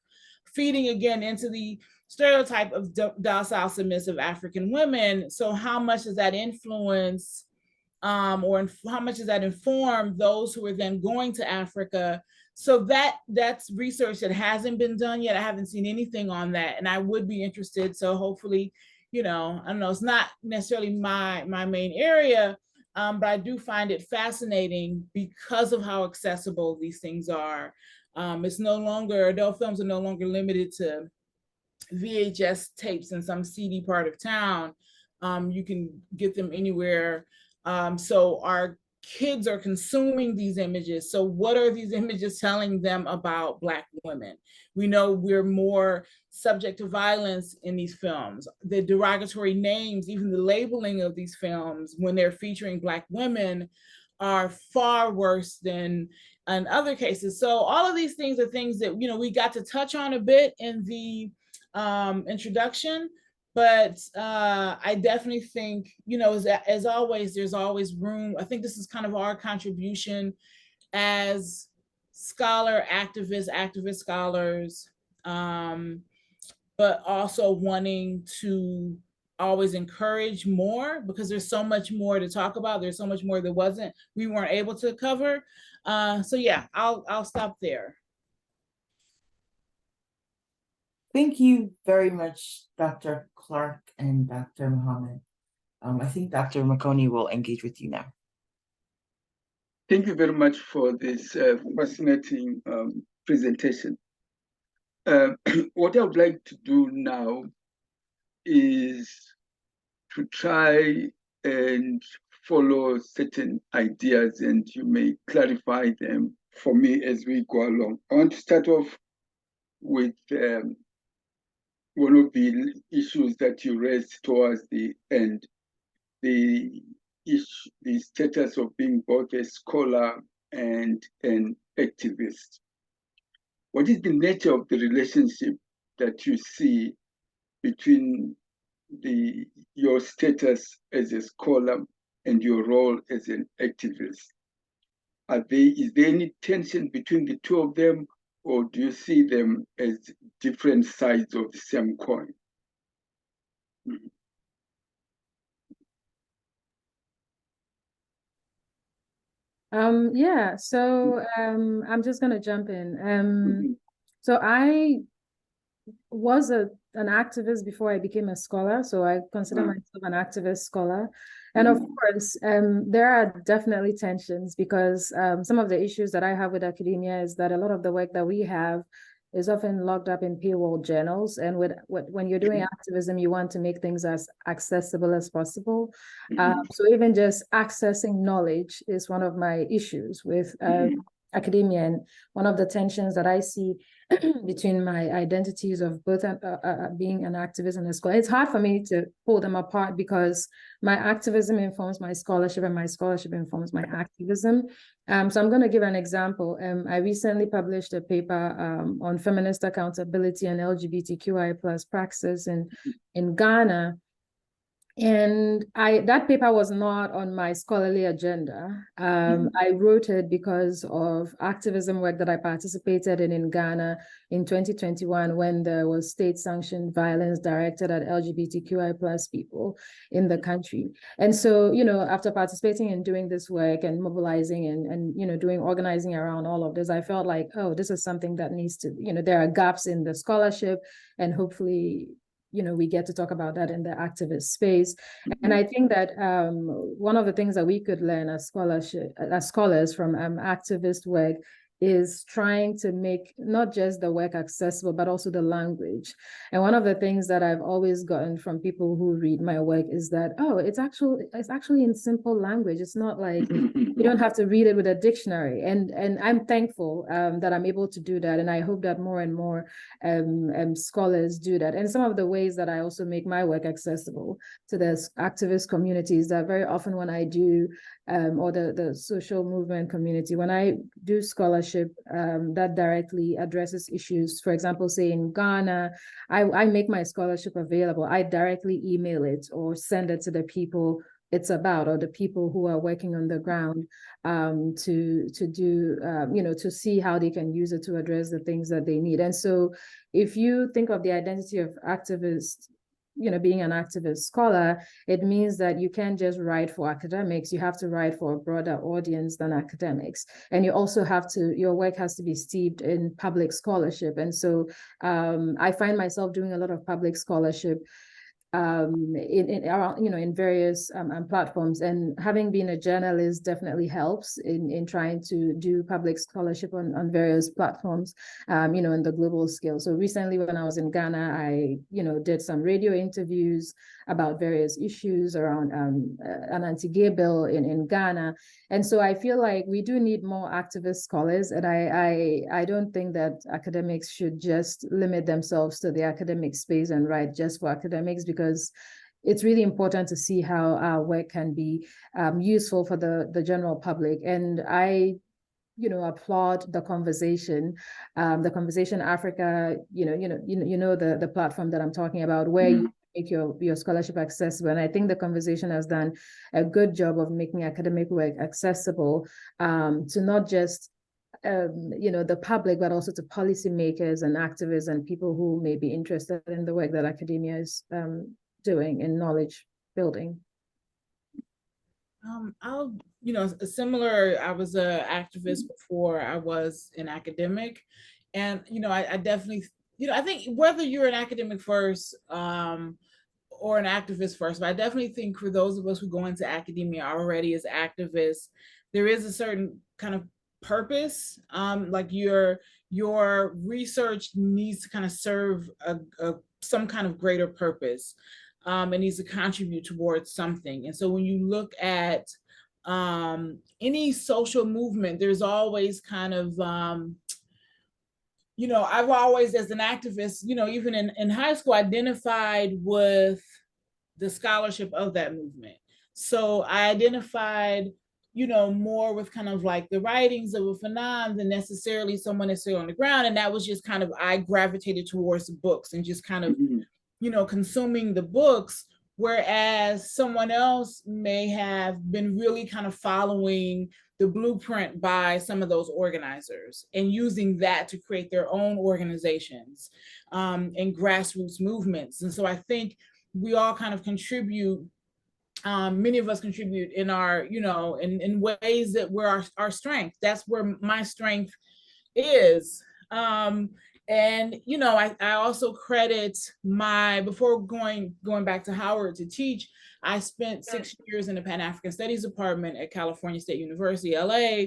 feeding again into the stereotype of docile, submissive African women. So how much does that influence or how much does that inform those who are then going to Africa? So that's research that hasn't been done yet. I haven't seen anything on that, and I would be interested. So hopefully, I don't know, it's not necessarily my main area, but I do find it fascinating because of how accessible these things are. It's no longer, adult films are no longer limited to VHS tapes in some seedy part of town. You can get them anywhere. So our kids are consuming these images. So what are these images telling them about Black women? We know we're more subject to violence in these films. The derogatory names, even the labeling of these films when they're featuring Black women are far worse than in other cases. So all of these things are things that, we got to touch on a bit in the introduction, but I definitely think, as always, there's always room. I think this is kind of our contribution as activist scholars, but also wanting to always encourage more, because there's so much more to talk about. There's so much more that we weren't able to cover. So yeah, I'll stop there. Thank you very much, Dr. Clark and Dr. Mohammed. I think Dr. Makoni will engage with you now. Thank you very much for this fascinating presentation. What I would like to do now is to try and follow certain ideas, and you may clarify them for me as we go along. I want to start off with one of the issues that you raised towards the end, the status of being both a scholar and an activist. What is the nature of the relationship that you see between your status as a scholar and your role as an activist? Is there any tension between the two of them, or do you see them as different sides of the same coin? Yeah, so I'm just gonna jump in. So I was an activist before I became a scholar, so I consider myself an activist scholar. And of course, there are definitely tensions because some of the issues that I have with academia is that a lot of the work that we have is often locked up in paywall journals. And when you're doing activism, you want to make things as accessible as possible. So even just accessing knowledge is one of my issues with academia. And one of the tensions that I see between my identities of both being an activist and a scholar. It's hard for me to pull them apart because my activism informs my scholarship and my scholarship informs my activism. So I'm going to give an example. I recently published a paper on feminist accountability and LGBTQI plus praxis in Ghana. And that paper was not on my scholarly agenda. I wrote it because of activism work that I participated in Ghana in 2021 when there was state-sanctioned violence directed at LGBTQI plus people in the country. And so, after participating and doing this work and mobilizing and doing organizing around all of this, I felt like, oh, this is something that needs to, there are gaps in the scholarship, and hopefully we get to talk about that in the activist space. And I think that one of the things that we could learn as scholars from activist work is trying to make not just the work accessible, but also the language. And one of the things that I've always gotten from people who read my work is that, oh, it's actually in simple language. It's not like you don't have to read it with a dictionary. And I'm thankful that I'm able to do that. And I hope that more and more scholars do that. And some of the ways that I also make my work accessible to the activist communities that very often when I do, or the social movement community, when I do scholarship that directly addresses issues, for example, say in Ghana, I make my scholarship available. I directly email it or send it to the people it's about, or the people who are working on the ground to do, to see how they can use it to address the things that they need. And so if you think of the identity of activists, being an activist scholar, it means that you can't just write for academics, you have to write for a broader audience than academics. And you also have to, your work has to be steeped in public scholarship. And so I find myself doing a lot of public scholarship in various platforms, and having been a journalist definitely helps in trying to do public scholarship on various platforms, in the global scale. So recently when I was in Ghana, I did some radio interviews about various issues around an anti-gay bill in Ghana. And so I feel like we do need more activist scholars, and I don't think that academics should just limit themselves to the academic space and write just for academics, because it's really important to see how our work can be useful for the general public. And I applaud the conversation Africa, the platform that I'm talking about, where you make your scholarship accessible. And I think the conversation has done a good job of making academic work accessible to not just the public, but also to policymakers and activists and people who may be interested in the work that academia is doing in knowledge building. Similar, I was an activist before I was an academic. And, I definitely, I think whether you're an academic first or an activist first, but I definitely think for those of us who go into academia already as activists, there is a certain kind of purpose, like your research needs to kind of serve some kind of greater purpose. It needs to contribute towards something. And so when you look at any social movement, there's always kind of, I've always, as an activist, even in high school, identified with the scholarship of that movement. So I identified more with kind of like the writings of a Fanon than necessarily someone that's on the ground. And that was just kind of, I gravitated towards the books and just kind of, consuming the books, whereas someone else may have been really kind of following the blueprint by some of those organizers and using that to create their own organizations and grassroots movements. And so I think we all kind of contribute, many of us contribute in our, in ways that were our strength. That's where my strength is. And I also credit before going back to Howard to teach, I spent 6 years in the Pan-African Studies Department at California State University, LA,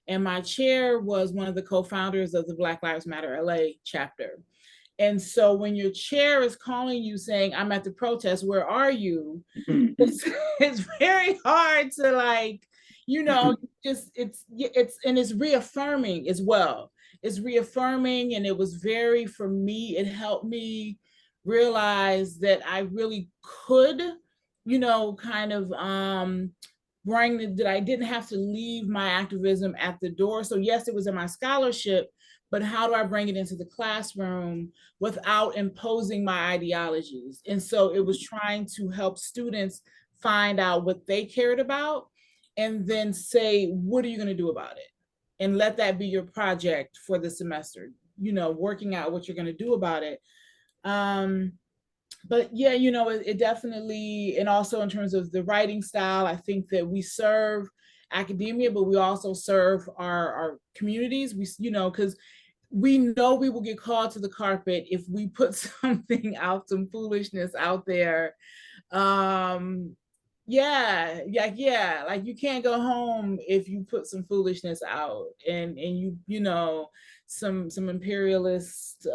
and my chair was one of the co-founders of the Black Lives Matter LA chapter. And so when your chair is calling you saying, I'm at the protest, where are you? It's very hard to it's reaffirming as well. It's reaffirming, and it was very, for me, it helped me realize that I really could, kind of that I didn't have to leave my activism at the door. So yes, it was in my scholarship, but how do I bring it into the classroom without imposing my ideologies? And so it was trying to help students find out what they cared about and then say, what are you going to do about it? And let that be your project for the semester, working out what you're going to do about it. But yeah, it definitely, and also in terms of the writing style, I think that we serve academia, but we also serve our communities. Because we know we will get called to the carpet if we put something out, some foolishness out there. Like you can't go home if you put some foolishness out and some imperialist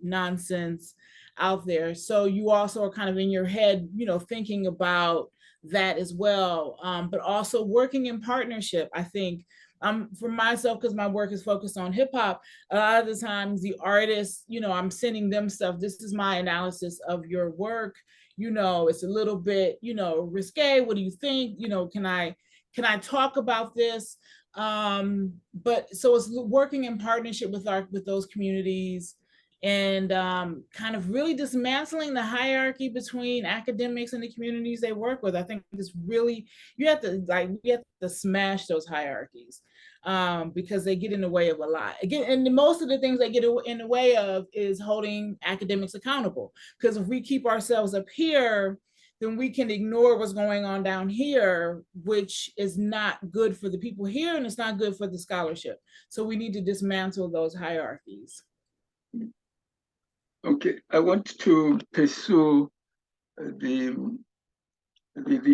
nonsense out there. So you also are kind of in your head, thinking about that as well, but also working in partnership. I think for myself, because my work is focused on hip hop, a lot of the times the artists, I'm sending them stuff. This is my analysis of your work. It's a little bit, risque. What do you think? Can I talk about this? But so it's working in partnership with those communities and kind of really dismantling the hierarchy between academics and the communities they work with. I think it's really, we have to smash those hierarchies because they get in the way of a lot. Again, and most of the things they get in the way of is holding academics accountable. Because if we keep ourselves up here, then we can ignore what's going on down here, which is not good for the people here and it's not good for the scholarship. So we need to dismantle those hierarchies. Okay, I want to pursue the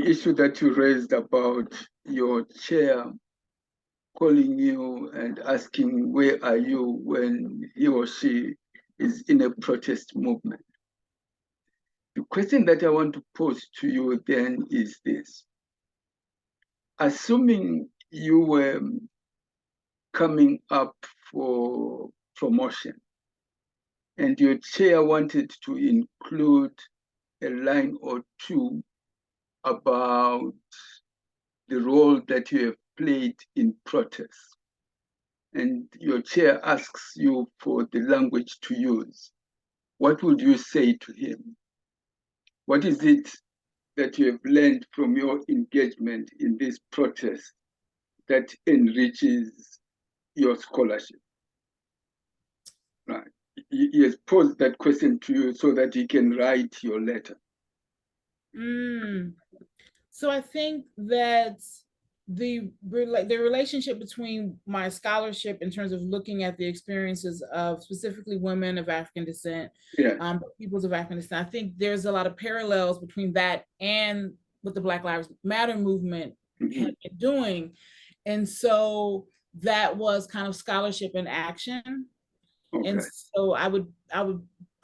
issue that you raised about your chair calling you and asking where are you when he or she is in a protest movement. The question that I want to pose to you then is this. Assuming you were coming up for promotion and your chair wanted to include a line or two about the role that you have played in protest, and your chair asks you for the language to use, what would you say to him? What is it that you have learned from your engagement in this protest that enriches your scholarship? Right. He has posed that question to you so that you can write your letter. So I think that the relationship between my scholarship in terms of looking at the experiences of specifically women of African descent, peoples of African descent, I think there's a lot of parallels between that and what the Black Lives Matter movement had been doing. And so that was kind of scholarship in action. Okay. And so I would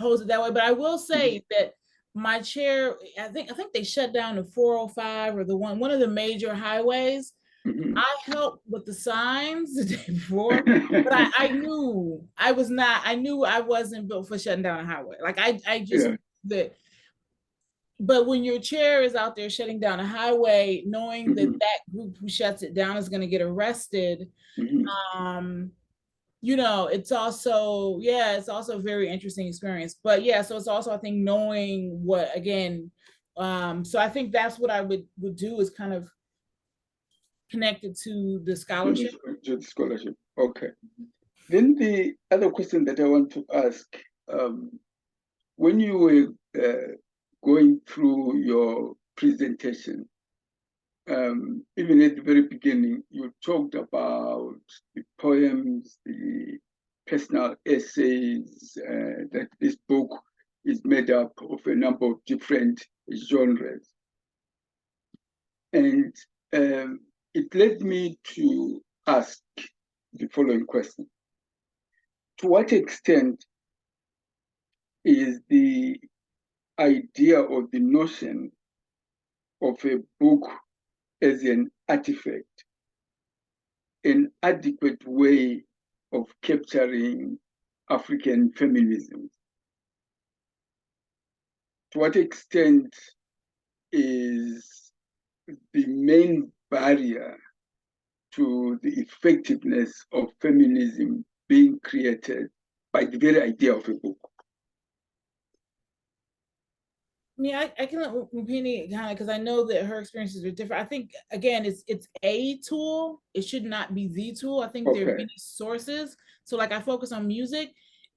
pose it that way. But I will say that my chair, I think they shut down the 405 or one of the major highways. I helped with the signs the day before, but I knew I wasn't built for shutting down a highway. Like I just knew that but when your chair is out there shutting down a highway, knowing that that group who shuts it down is going to get arrested, you know, it's also, yeah, it's also a very interesting experience. But yeah, so it's also, I think, knowing what, again, so I think that's what I would do, is kind of connected to the scholarship. To the scholarship, okay. Then the other question that I want to ask, when you were going through your presentation, even at the very beginning, you talked about the poems, the personal essays, that this book is made up of a number of different genres. And it led me to ask the following question. To what extent is the idea or the notion of a book as an artifact an adequate way of capturing African feminism? To what extent is the main barrier to the effectiveness of feminism being created by the very idea of a book? I mean, I can let Rupini kind of, because I know that her experiences are different. I think, again, it's a tool. It should not be the tool. I think there are many sources. So like I focus on music.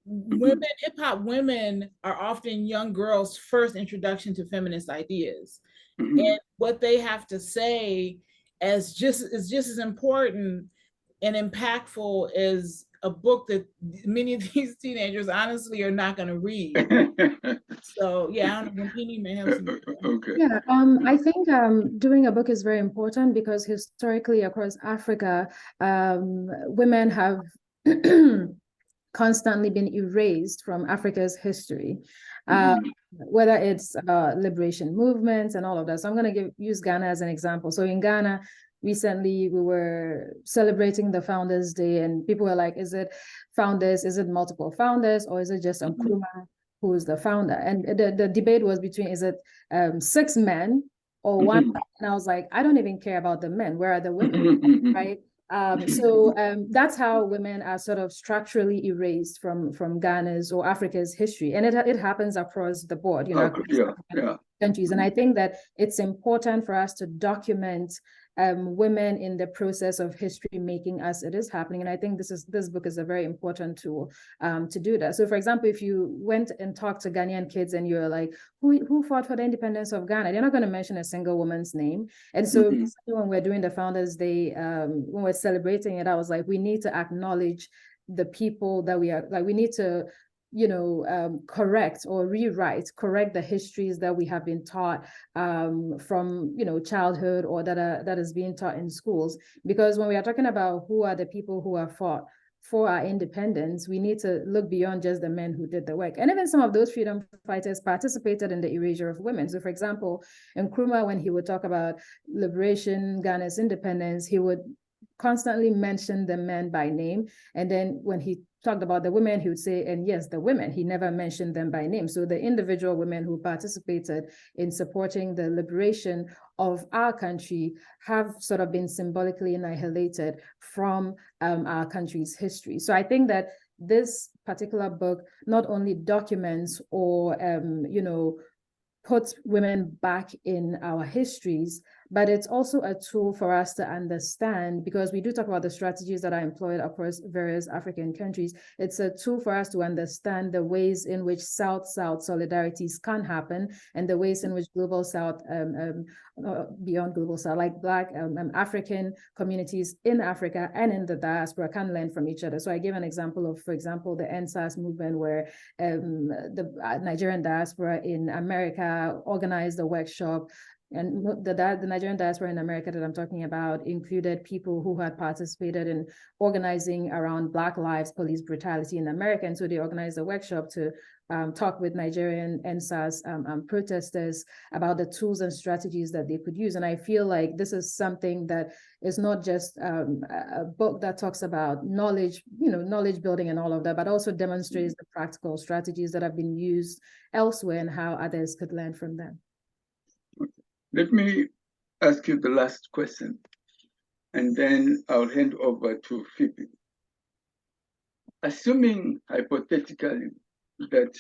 Women, hip hop women are often young girls' first introduction to feminist ideas. And what they have to say is just as important and impactful as a book that many of these teenagers honestly are not going to read. So yeah, I don't know, Rupini may have some. Okay. Yeah, I think doing a book is very important because historically across Africa, women have constantly been erased from Africa's history, whether it's liberation movements and all of that. So I'm going to use Ghana as an example. So in Ghana, recently we were celebrating the Founders Day, and people were like, is it founders? Is it multiple founders? Or is it just Nkrumah who is the founder? And the debate was between, is it 6 men or 1? And I was like, I don't even care about the men. Where are the women, right? So that's how women are sort of structurally erased from Ghana's or Africa's history. And it happens across the board, you know, countries. And I think that it's important for us to document women in the process of history making as it is happening. And I think this book is a very important tool to do that. So for example, if you went and talked to Ghanaian kids and you're like, who fought for the independence of Ghana? They're not going to mention a single woman's name. And so when we're doing the Founders Day, when we're celebrating it, I was like, we need to acknowledge the people that we are, like, we need to, you know, correct the histories that we have been taught from, you know, childhood, or that is being taught in schools. Because when we are talking about who are the people who have fought for our independence, we need to look beyond just the men who did the work. And even some of those freedom fighters participated in the erasure of women. So for example, Nkrumah, when he would talk about liberation, Ghana's independence, he would constantly mention the men by name. And then when he talked about the women, he would say, and yes, the women, he never mentioned them by name. So the individual women who participated in supporting the liberation of our country have sort of been symbolically annihilated from our country's history. So I think that this particular book not only documents or, you know, puts women back in our histories, but it's also a tool for us to understand, because we do talk about the strategies that are employed across various African countries. It's a tool for us to understand the ways in which South-South solidarities can happen, and the ways in which Global South, beyond Global South, like Black African communities in Africa and in the diaspora can learn from each other. So I give an example of, for example, the NSAS movement, where the Nigerian diaspora in America organized a workshop. And the Nigerian diaspora in America that I'm talking about included people who had participated in organizing around Black Lives Police Brutality in America. And so they organized a workshop to talk with Nigerian NSAS protesters about the tools and strategies that they could use. And I feel like this is something that is not just a book that talks about knowledge, you know, knowledge building and all of that, but also demonstrates the practical strategies that have been used elsewhere and how others could learn from them. Let me ask you the last question, and then I'll hand over to Phoebe. Assuming hypothetically that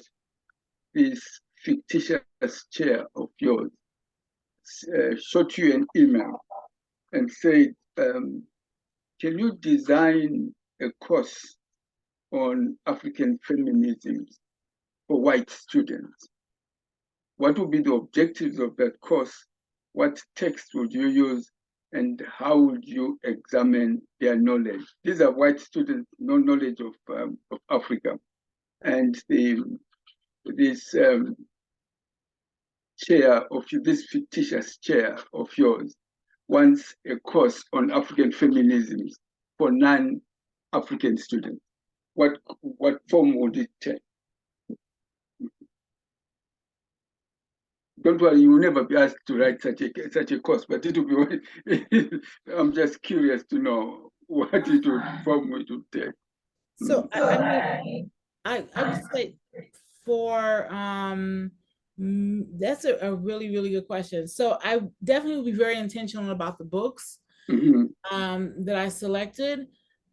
this fictitious chair of yours shot you an email and said, can you design a course on African feminism for white students? What would be the objectives of that course? What text would you use? And how would you examine their knowledge? These are white students, no knowledge of Africa. And this this fictitious chair of yours wants a course on African feminism for non-African students. What form would it take? Don't worry, you will never be asked to write such a course, but it will be. I'm just curious to know what form it would take. So I would say for that's a really, really good question. So I definitely will be very intentional about the books that I selected.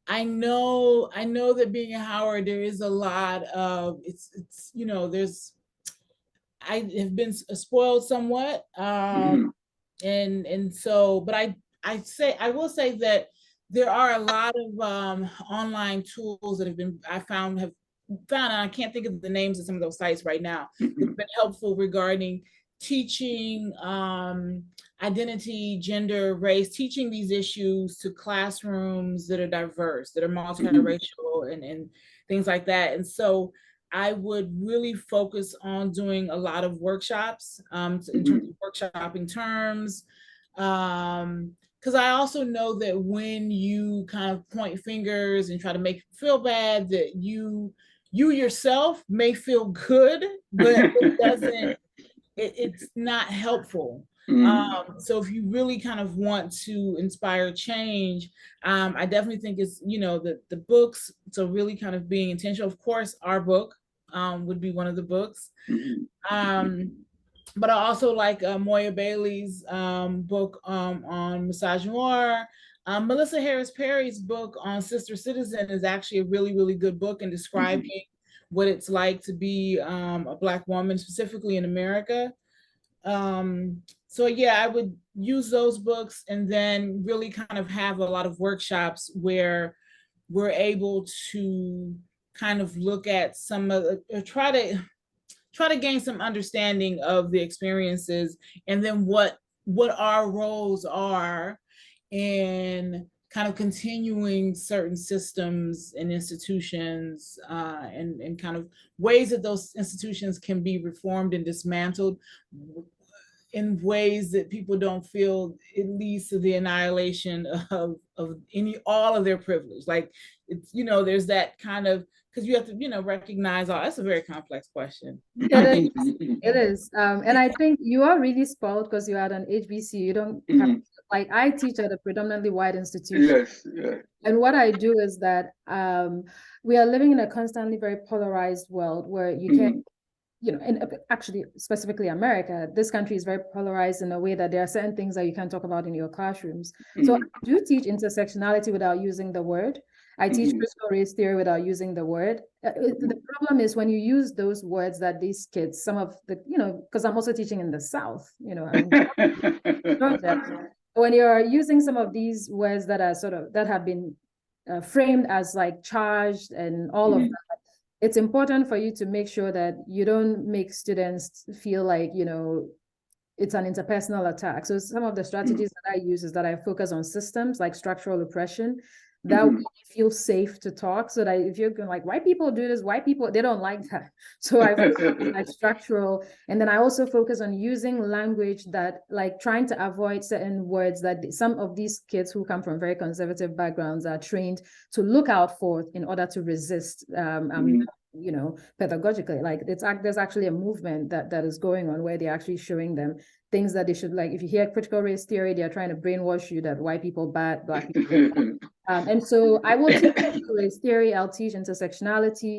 I know that being at Howard, there is a lot of it's you know, I have been spoiled somewhat. And so, but I will say that there are a lot of online tools that have found, and I can't think of the names of some of those sites right now, that have been helpful regarding teaching identity, gender, race, teaching these issues to classrooms that are diverse, that are multiracial and things like that. And so I would really focus on doing a lot of workshops in terms of workshopping terms. Because I also know that when you kind of point fingers and try to make you feel bad, that you yourself may feel good, but it's not helpful. So if you really kind of want to inspire change, I definitely think it's, the books, so really kind of being intentional. Of course, our book would be one of the books. But I also like Moya Bailey's book on misogynoir. Melissa Harris Perry's book on Sister Citizen is actually a really, really good book in describing what it's like to be a Black woman, specifically in America. So yeah, I would use those books and then really kind of have a lot of workshops where we're able to kind of look at some of the, try to gain some understanding of the experiences, and then what our roles are in kind of continuing certain systems and institutions, and kind of ways that those institutions can be reformed and dismantled in ways that people don't feel it leads to the annihilation of all of their privilege. Like, it's, there's that kind of, because you have to, recognize, that's a very complex question. It is. And I think you are really spoiled because you're at an HBC. You don't have, like, I teach at a predominantly white institution. Yes, yeah. And what I do is that we are living in a constantly very polarized world where you can't, and actually specifically America, this country is very polarized in a way that there are certain things that you can't talk about in your classrooms. So I do teach intersectionality without using the word. I teach critical race theory without using the word. The problem is when you use those words that these kids, some of the, because I'm also teaching in the South, when you're using some of these words that are that have been framed as like charged and all of that, it's important for you to make sure that you don't make students feel like, it's an interpersonal attack. So some of the strategies that I use is that I focus on systems like structural oppression that will feel safe to talk, so that if you're going like, white people do this, white people, they don't like that. So I focus on like structural, and then I also focus on using language that, like, trying to avoid certain words that some of these kids who come from very conservative backgrounds are trained to look out for in order to resist, pedagogically. Like, there's actually a movement that is going on where they're actually showing them things that they should, like, if you hear critical race theory, they're trying to brainwash you that white people bad, black people bad. And so I will teach critical race theory, I'll teach intersectionality,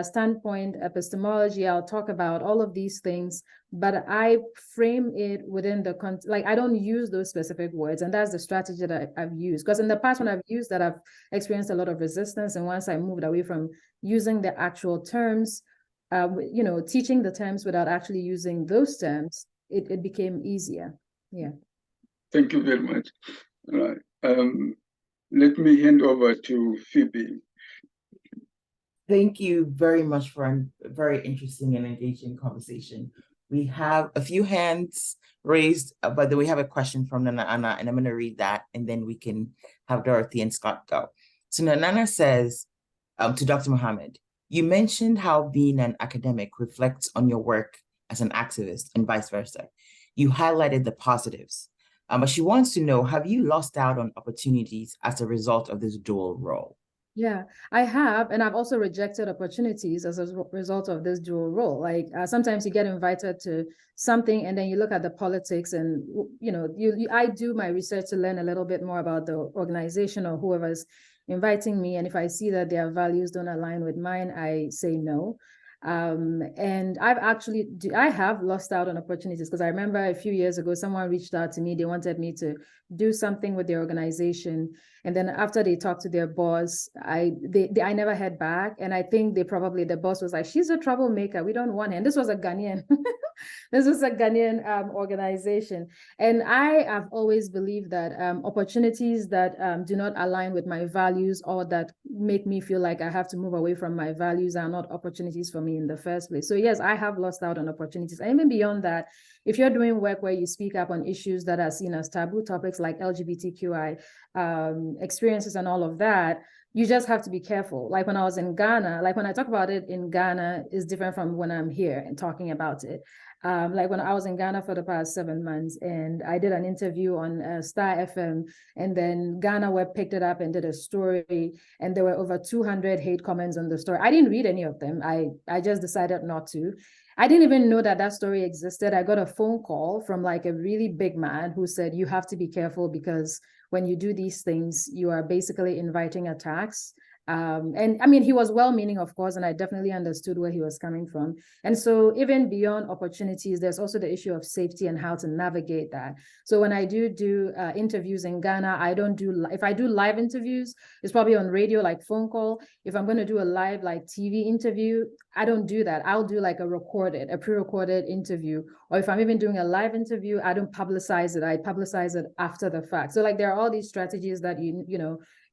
standpoint, epistemology, I'll talk about all of these things, but I frame it within the, like, I don't use those specific words, and that's the strategy that I've used. Because in the past, when I've used that, I've experienced a lot of resistance, and once I moved away from using the actual terms, you know, teaching the terms without actually using those terms, it became easier. Yeah. Thank you very much. All right. Let me hand over to Phoebe. Thank you very much for a very interesting and engaging conversation. We have a few hands raised, but then we have a question from Nana Anna, and I'm going to read that, and then we can have Dorothy and Scott go. So Nana says to Dr. Mohammed, you mentioned how being an academic reflects on your work as an activist and vice versa. You highlighted the positives, but she wants to know, have you lost out on opportunities as a result of this dual role? Yeah, I have, and I've also rejected opportunities as a result of this dual role. Like sometimes you get invited to something, and then you look at the politics, and you know, I do my research to learn a little bit more about the organization or whoever's inviting me, and if I see that their values don't align with mine, I say no. And I have lost out on opportunities, because I remember a few years ago, someone reached out to me. They wanted me to do something with their organization. And then after they talked to their boss, I never heard back. And I think the boss was like, she's a troublemaker, we don't want her. And this was a Ghanaian, this was a Ghanaian organization. And I have always believed that opportunities that do not align with my values, or that make me feel like I have to move away from my values, are not opportunities for me in the first place. So yes, I have lost out on opportunities. And even beyond that, if you're doing work where you speak up on issues that are seen as taboo topics like LGBTQI experiences and all of that, you just have to be careful. Like when I was in Ghana, like when I talk about it in Ghana is different from when I'm here and talking about it. Like when I was in Ghana for the past 7 months, and I did an interview on Star FM, and then Ghana Web picked it up and did a story, and there were over 200 hate comments on the story. I didn't read any of them. I just decided not to. I didn't even know that that story existed. I got a phone call from like a really big man who said, you have to be careful, because when you do these things, you are basically inviting attacks. And I mean, he was well-meaning, of course, and I definitely understood where he was coming from. And so even beyond opportunities, there's also the issue of safety and how to navigate that. So when I do interviews in Ghana, I don't do, if I do live interviews, it's probably on radio, like phone call. If I'm going to do a live, like TV interview, I don't do that. I'll do like a pre-recorded interview. Or if I'm even doing a live interview, I don't publicize it. I publicize it after the fact. So like there are all these strategies that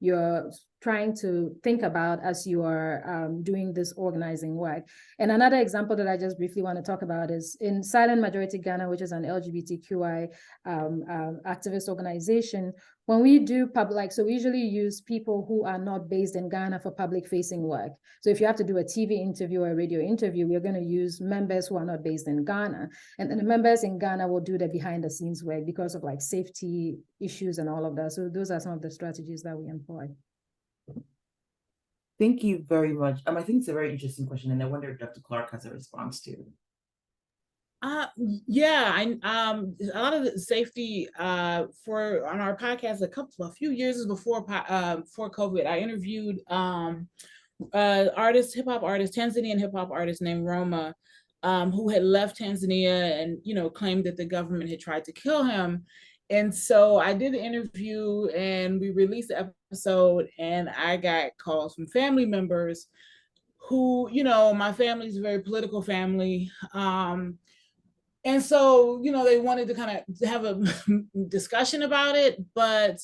you're trying to think about as you are doing this organizing work. And another example that I just briefly want to talk about is in Silent Majority Ghana, which is an LGBTQI activist organization. When we do so we usually use people who are not based in Ghana for public facing work. So if you have to do a TV interview or a radio interview, we're going to use members who are not based in Ghana. And then the members in Ghana will do the behind the scenes work because of like safety issues and all of that. So those are some of the strategies that we employ. Thank you very much. I think it's a very interesting question, and I wonder if Dr. Clark has a response to it. Yeah, a lot of the safety for on our podcast a few years before COVID, I interviewed hip hop artist, Tanzanian hip hop artist named Roma, who had left Tanzania and claimed that the government had tried to kill him. And so I did the interview and we released the episode, and I got calls from family members who, my family's a very political family. And so, they wanted to kind of have a discussion about it, but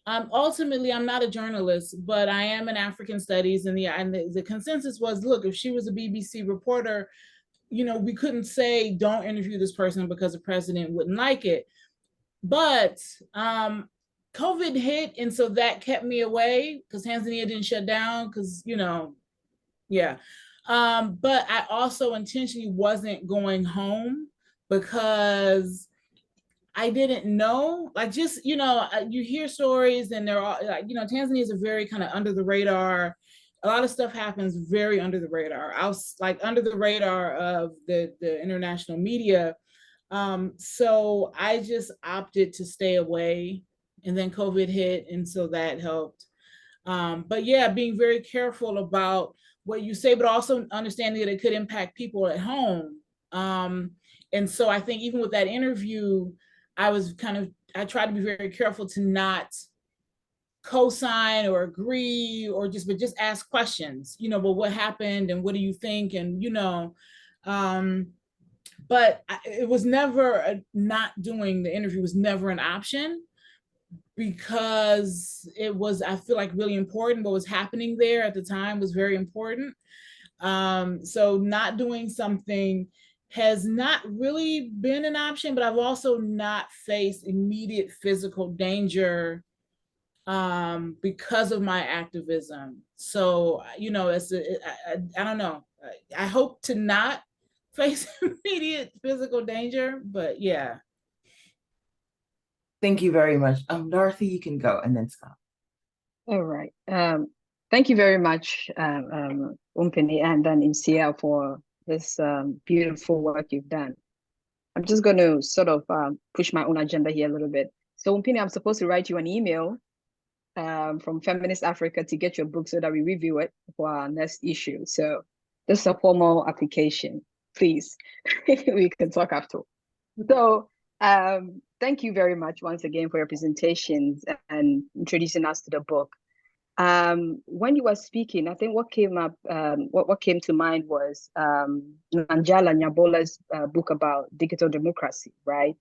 ultimately I'm not a journalist, but I am in African studies, and the consensus was, look, if she was a BBC reporter, we couldn't say don't interview this person because the president wouldn't like it. But COVID hit, and so that kept me away because Tanzania didn't shut down because, yeah. But I also intentionally wasn't going home because I didn't know, like, just, you hear stories and they're all like, Tanzania is a very kind of under the radar. A lot of stuff happens very under the radar. I was like under the radar of the international media. So I just opted to stay away, and then COVID hit, and so that helped. But yeah, being very careful about what you say, but also understanding that it could impact people at home. And so I think even with that interview, I tried to be very careful to not co-sign or agree or but just ask questions, but what happened and what do you think? And, but it was never not doing the interview was never an option, because it was, I feel like, really important. What was happening there at the time was very important. So not doing something has not really been an option, but I've also not faced immediate physical danger because of my activism. So, I don't know. I hope to not face immediate physical danger, but yeah. Thank you very much. Dorothy, you can go, and then Scott. All right. Thank you very much, Umpini and then Imsia, for this beautiful work you've done. I'm just going to sort of push my own agenda here a little bit. So Umpini, I'm supposed to write you an email from Feminist Africa to get your book so that we review it for our next issue. So this is a formal application. Please, we can talk after. So thank you very much once again for your presentations and introducing us to the book. When you were speaking, I think what came up, what came to mind was Nanjala Nyabola's book about digital democracy, right?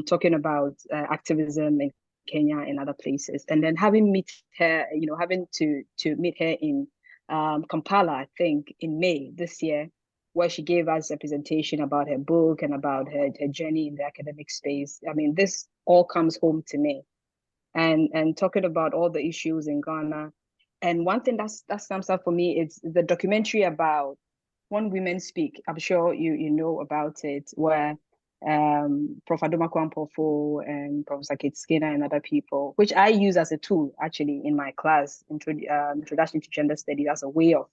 Talking about activism in Kenya and other places, and then having to meet her in Kampala, I think in May this year, where she gave us a presentation about her book and about her journey in the academic space. I mean, this all comes home to me. And talking about all the issues in Ghana. And one thing that comes up for me is the documentary about When Women Speak. I'm sure you know about it, where Prof. Adoma Kwampofo and Professor Kate Skinner and other people, which I use as a tool actually in my class, Introduction to Gender Studies, as a way of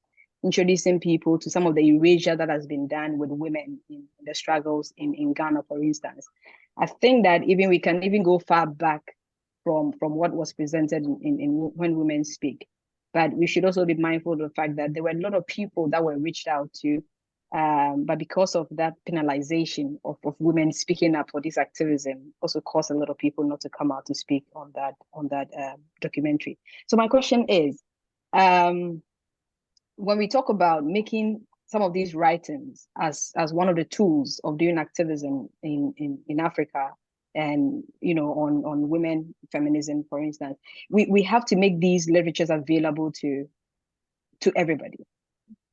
introducing people to some of the erasure that has been done with women in the struggles in Ghana, for instance. I think that we can even go far back from what was presented in When Women Speak. But we should also be mindful of the fact that there were a lot of people that were reached out to, but because of that penalization of women speaking up for this activism, also caused a lot of people not to come out to speak on that documentary. So my question is, when we talk about making some of these writings as one of the tools of doing activism in Africa, and on women feminism, for instance, we have to make these literatures available to everybody.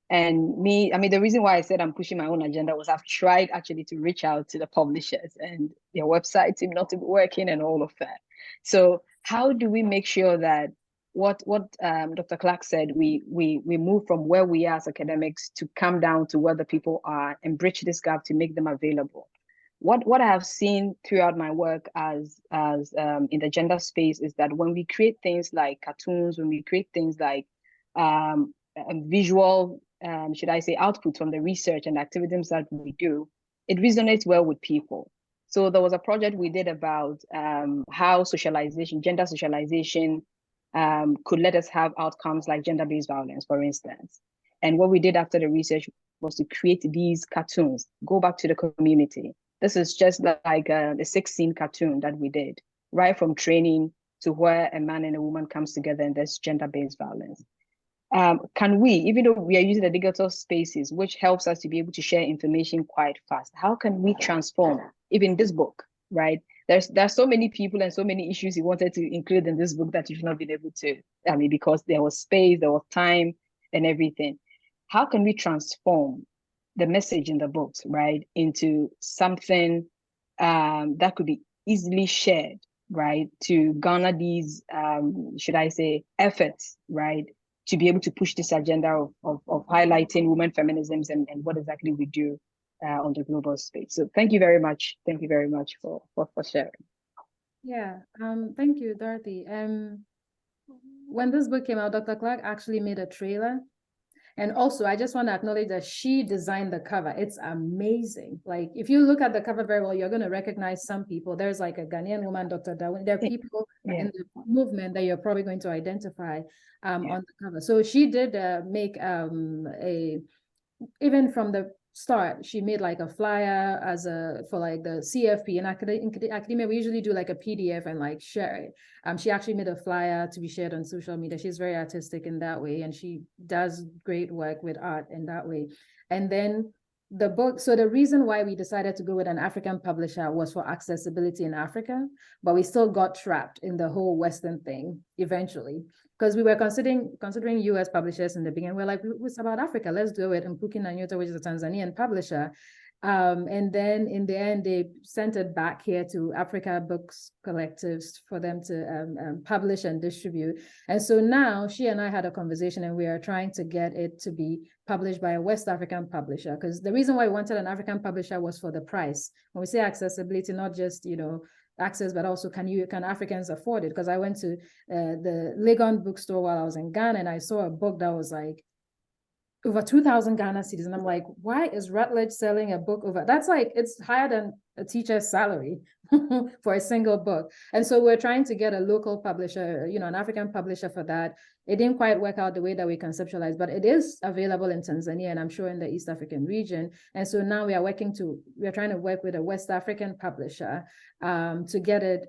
And the reason why I said I'm pushing my own agenda was I've tried actually to reach out to the publishers, and their websites seem not to be working and all of that. So how do we make sure that what Dr. Clark said, we move from where we are as academics to come down to where the people are and bridge this gap to make them available? What I have seen throughout my work as in the gender space is that when we create things like cartoons, when we create things like visual, should I say, output from the research and activisms that we do, it resonates well with people. So there was a project we did about how gender socialization could let us have outcomes like gender-based violence, for instance. And what we did after the research was to create these cartoons, go back to the community. This is just like a 6-scene cartoon that we did, right from training to where a man and a woman comes together and there's gender-based violence. Can we, even though we are using the digital spaces, which helps us to be able to share information quite fast, how can we transform even this book, right? There's so many people and so many issues you wanted to include in this book that you've not been able to, because there was space, there was time and everything. How can we transform the message in the books, right, into something that could be easily shared, right, to garner these, should I say, efforts, right, to be able to push this agenda of highlighting women feminisms and what exactly we do on the global space. So thank you very much. Thank you very much for sharing. Yeah, thank you, Dorothy. When this book came out, Dr. Clark actually made a trailer. And also, I just want to acknowledge that she designed the cover. It's amazing. Like, if you look at the cover very well, you're going to recognize some people. There's like a Ghanaian woman, Dr. Darwin. There are people in the movement that you're probably going to identify on the cover. So she did make even from the start, she made like a flyer for like the CFP. In academia, we usually do like a PDF and like share it. She actually made a flyer to be shared on social media. She's very artistic in that way, and she does great work with art in that way. And then the book, so the reason why we decided to go with an African publisher was for accessibility in Africa, but we still got trapped in the whole Western thing eventually, because we were considering US publishers in the beginning. We're like, it's about Africa, let's do it. And Mkuki na Nyota, which is a Tanzanian publisher. And then in the end, they sent it back here to Africa Books Collectives for them to publish and distribute. And so now she and I had a conversation, and we are trying to get it to be published by a West African publisher, because the reason why we wanted an African publisher was for the price. When we say accessibility, not just, access, but also can Africans afford it? Because I went to the Legon bookstore while I was in Ghana, and I saw a book that was like over 2,000 Ghana cedis. And I'm like, why is Routledge selling a book over? That's like, it's higher than a teacher's salary for a single book. And so we're trying to get a local publisher, an African publisher for that. It didn't quite work out the way that we conceptualized, but it is available in Tanzania, and I'm sure in the East African region. And so now we're trying to work with a West African publisher to get it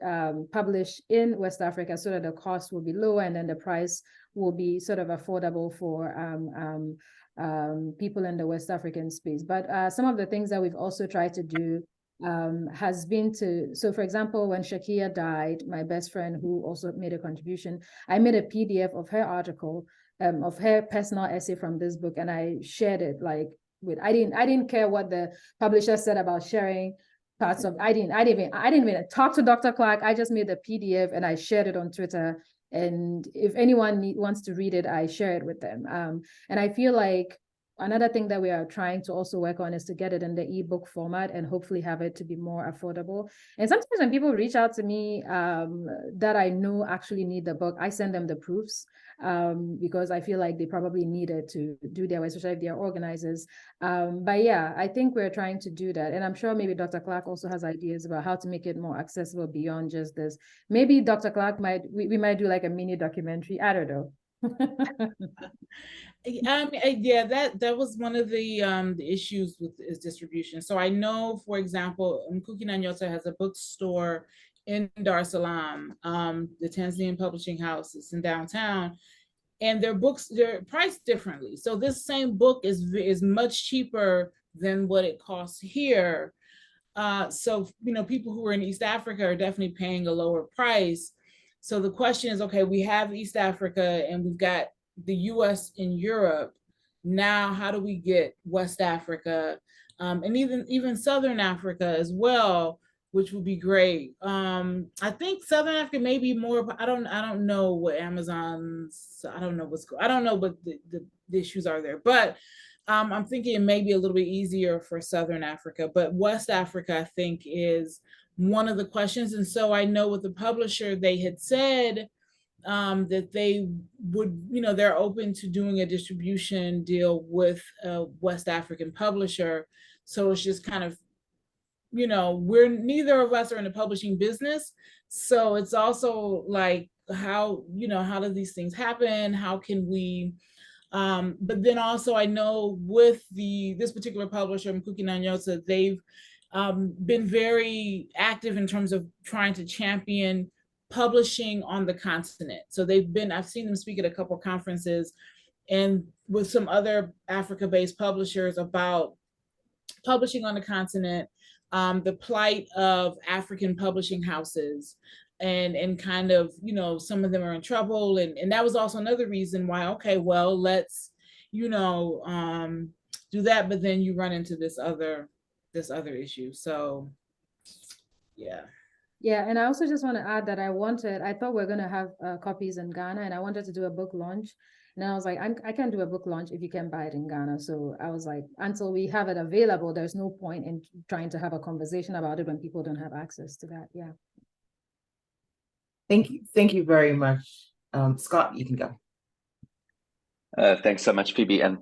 published in West Africa, so that the cost will be lower, and then the price will be sort of affordable for people in the West African space. But some of the things that we've also tried to do has been so for example, when Shakia died, my best friend who also made a contribution, I made a PDF of her article, of her personal essay from this book, and I shared it I didn't care what the publisher said about sharing parts of, I didn't even talk to Dr. Clark. I just made the PDF and I shared it on Twitter. And if anyone wants to read it, I share it with them. And I feel like another thing that we are trying to also work on is to get it in the ebook format and hopefully have it to be more affordable. And sometimes when people reach out to me that I know actually need the book, I send them the proofs because I feel like they probably need it to do their work, especially if they are organizers. But yeah, I think we're trying to do that. And I'm sure maybe Dr. Clark also has ideas about how to make it more accessible beyond just this. Maybe Dr. Clark we might do like a mini documentary. I don't know. Yeah, that was one of the issues with is distribution. So I know, for example, Mkuki na Nyota has a bookstore in Dar es Salaam, the Tanzanian publishing house. It's in downtown, and their books, they're priced differently. So this same book is much cheaper than what it costs here. So people who are in East Africa are definitely paying a lower price. So the question is, okay, we have East Africa and we've got the US and Europe. Now, how do we get West Africa and even Southern Africa as well, which would be great. I think Southern Africa may be more, I don't know what Amazon's, I don't know what the issues are there, but I'm thinking it may be a little bit easier for Southern Africa, but West Africa, I think, is one of the questions. And so I know with the publisher, they had said that they would, they're open to doing a distribution deal with a West African publisher. So it's just kind of, we're neither of us are in the publishing business. So it's also like, how do these things happen? How can we, but then also I know with this particular publisher, Mkuki na Nyota, they've been very active in terms of trying to champion publishing on the continent. So I've seen them speak at a couple of conferences and with some other Africa-based publishers about publishing on the continent, the plight of African publishing houses, and kind of, some of them are in trouble. And that was also another reason why, okay, well, let's, do that, but then you run into this other issue. So, yeah. Yeah, and I also just want to add that I thought we are going to have copies in Ghana, and I wanted to do a book launch. And I was like, I can't do a book launch if you can buy it in Ghana. So I was like, until we have it available, there's no point in trying to have a conversation about it when people don't have access to that. Yeah. Thank you very much. Scott, you can go. Thanks so much, Phoebe, and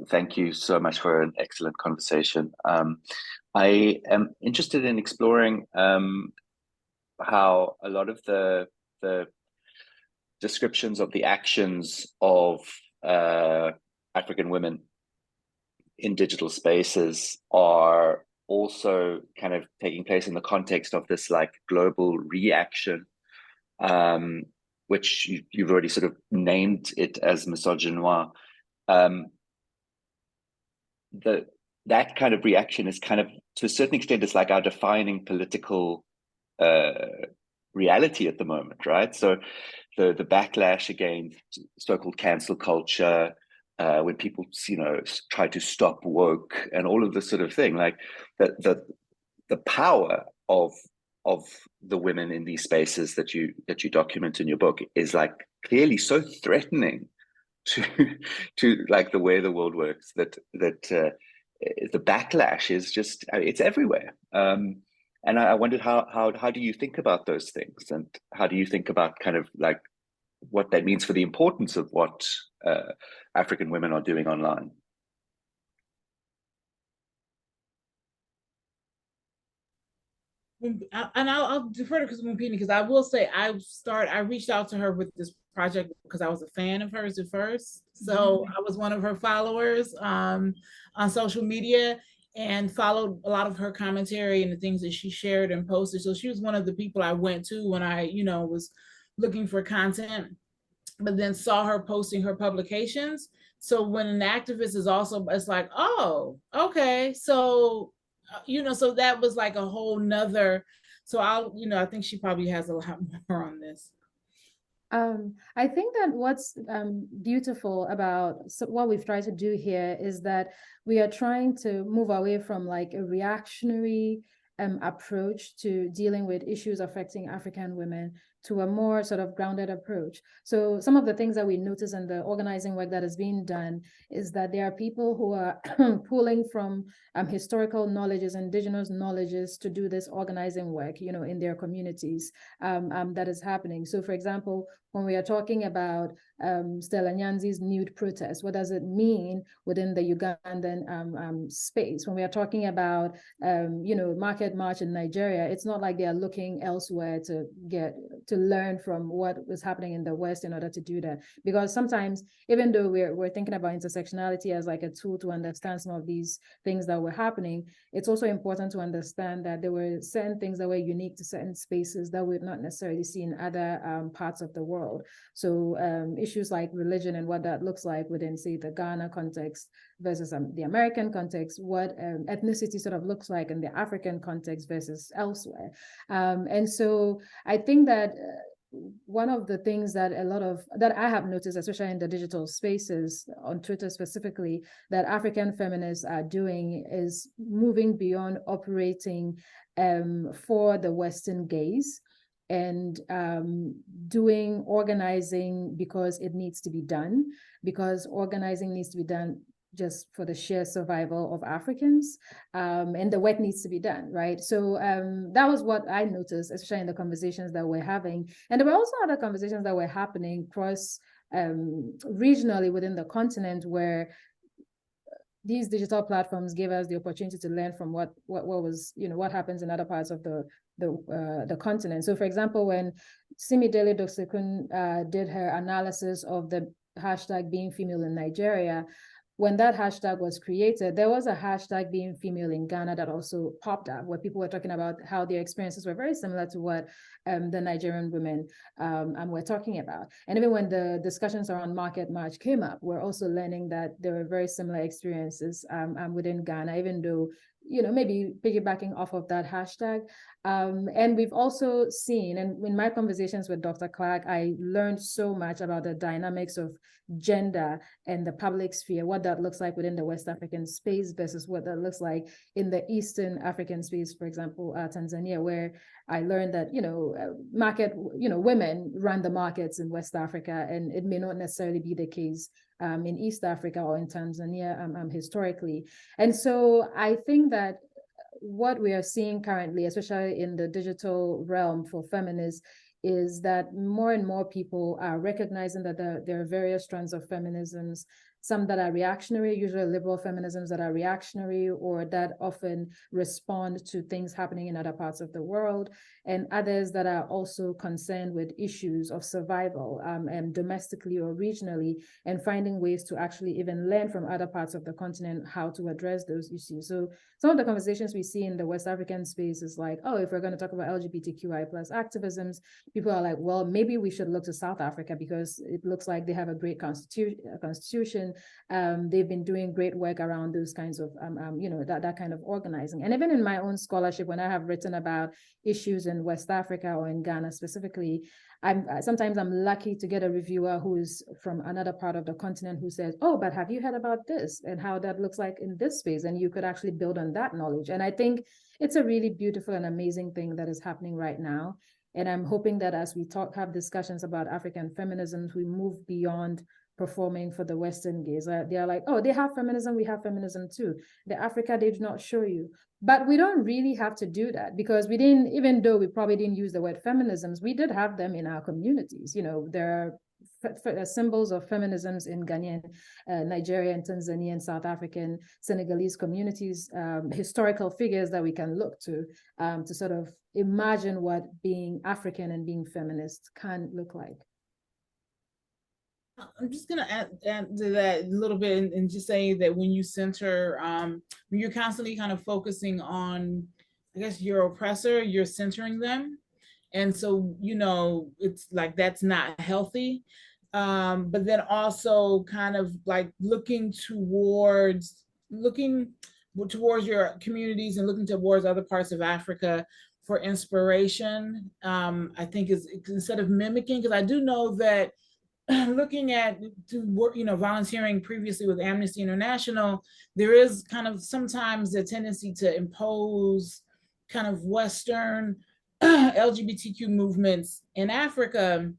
thank you so much for an excellent conversation. I am interested in exploring how a lot of the descriptions of the actions of African women in digital spaces are also kind of taking place in the context of this like global reaction, which you've already sort of named it as misogynoir. That kind of reaction is kind of, to a certain extent, it's like our defining political reality at the moment, right? So the backlash against so-called cancel culture, when people, try to stop woke and all of this sort of thing, like the power of the women in these spaces that you document in your book is like clearly so threatening to like the way the world works, that the backlash is just, it's everywhere. And I wondered how do you think about those things, and how do you think about kind of like what that means for the importance of what African women are doing online? And I'll defer to Mumpini, because I will say I reached out to her with this project because I was a fan of hers at first. So I was one of her followers on social media, and followed a lot of her commentary and the things that she shared and posted. So she was one of the people I went to when I, was looking for content, but then saw her posting her publications. So when an activist is also, it's like, oh, okay. So, so that was like a whole nother, so I think she probably has a lot more on this. I think that what's beautiful about what we've tried to do here is that we are trying to move away from like a reactionary approach to dealing with issues affecting African women to a more sort of grounded approach. So some of the things that we notice in the organizing work that is being done is that there are people who are pulling from historical knowledges, indigenous knowledges, to do this organizing work, in their communities that is happening. So for example, when we are talking about Stella Nyanzi's nude protest, what does it mean within the Ugandan space? When we are talking about, Market March in Nigeria, it's not like they are looking elsewhere to learn from what was happening in the West in order to do that. Because sometimes, even though we're thinking about intersectionality as like a tool to understand some of these things that were happening, it's also important to understand that there were certain things that were unique to certain spaces that we would not necessarily see in other parts of the world. So issues like religion and what that looks like within, say, the Ghana context versus the American context, what ethnicity sort of looks like in the African context versus elsewhere. And so I think that one of the things that that I have noticed, especially in the digital spaces on Twitter specifically, that African feminists are doing is moving beyond operating for the Western gaze, and doing organizing because it needs to be done, because organizing needs to be done just for the sheer survival of Africans, and the work needs to be done, right? So that was what I noticed, especially in the conversations that we're having. And there were also other conversations that were happening across regionally within the continent, where these digital platforms gave us the opportunity to learn from what was, what happens in other parts of the continent. So for example, when Simi Dele Doksekun did her analysis of the hashtag being female in Nigeria, when that hashtag was created, there was a hashtag being female in Ghana that also popped up, where people were talking about how their experiences were very similar to what the Nigerian women were talking about. And even when the discussions around Market March came up, we're also learning that there were very similar experiences within Ghana, even though, maybe piggybacking off of that hashtag. And we've also seen, and in my conversations with Dr. Clark, I learned so much about the dynamics of gender and the public sphere, what that looks like within the West African space versus what that looks like in the Eastern African space, for example, Tanzania, where I learned that, women run the markets in West Africa, and it may not necessarily be the case in East Africa or in Tanzania historically. And so I think that what we are seeing currently, especially in the digital realm for feminists, is that more and more people are recognizing that there are various strands of feminisms, some that are reactionary, usually liberal feminisms that are reactionary or that often respond to things happening in other parts of the world, and others that are also concerned with issues of survival and domestically or regionally, and finding ways to actually even learn from other parts of the continent how to address those issues. So some of the conversations we see in the West African space is like, oh, if we're going to talk about LGBTQI plus activisms, people are like, well, maybe we should look to South Africa because it looks like they have a great constitution. They've been doing great work around those kinds of, that kind of organizing. And even in my own scholarship, when I have written about issues in West Africa or in Ghana specifically, sometimes I'm lucky to get a reviewer who is from another part of the continent who says, oh, but have you heard about this and how that looks like in this space? And you could actually build on that knowledge. And I think it's a really beautiful and amazing thing that is happening right now. And I'm hoping that as we have discussions about African feminism, we move beyond performing for the Western gaze. They are like, oh, they have feminism, we have feminism too. The Africa they do not show you. But we don't really have to do that because we didn't, even though we probably didn't use the word feminisms, we did have them in our communities. There are symbols of feminisms in Ghanaian, Nigerian, Tanzanian, South African, Senegalese communities, historical figures that we can look to sort of imagine what being African and being feminist can look like. I'm just going to add to that a little bit and just say that when you center, when you're constantly kind of focusing on, I guess, your oppressor, you're centering them. And so, it's like that's not healthy. But then also kind of like looking towards your communities and looking towards other parts of Africa for inspiration, I think is instead of mimicking, because I do know that looking at volunteering previously with Amnesty International, there is kind of sometimes a tendency to impose kind of Western LGBTQ movements in Africa.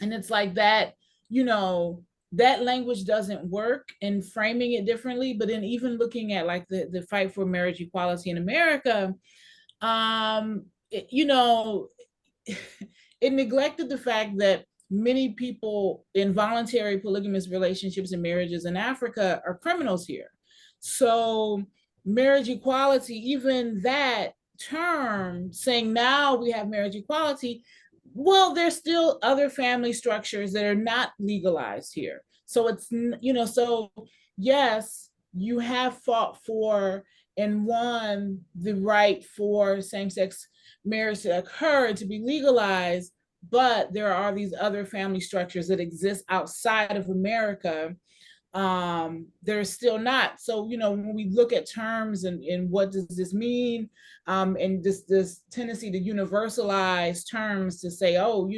And it's like that, that language doesn't work, and framing it differently. But then even looking at like the fight for marriage equality in America, it neglected the fact that many people in voluntary polygamous relationships and marriages in Africa are criminals here. So marriage equality, even that term saying now we have marriage equality, well, there's still other family structures that are not legalized here. So it's, so yes, you have fought for and won the right for same-sex marriage to occur and to be legalized, but there are these other family structures that exist outside of America. They're still not. So, when we look at terms and what does this mean, and this tendency to universalize terms to say, oh,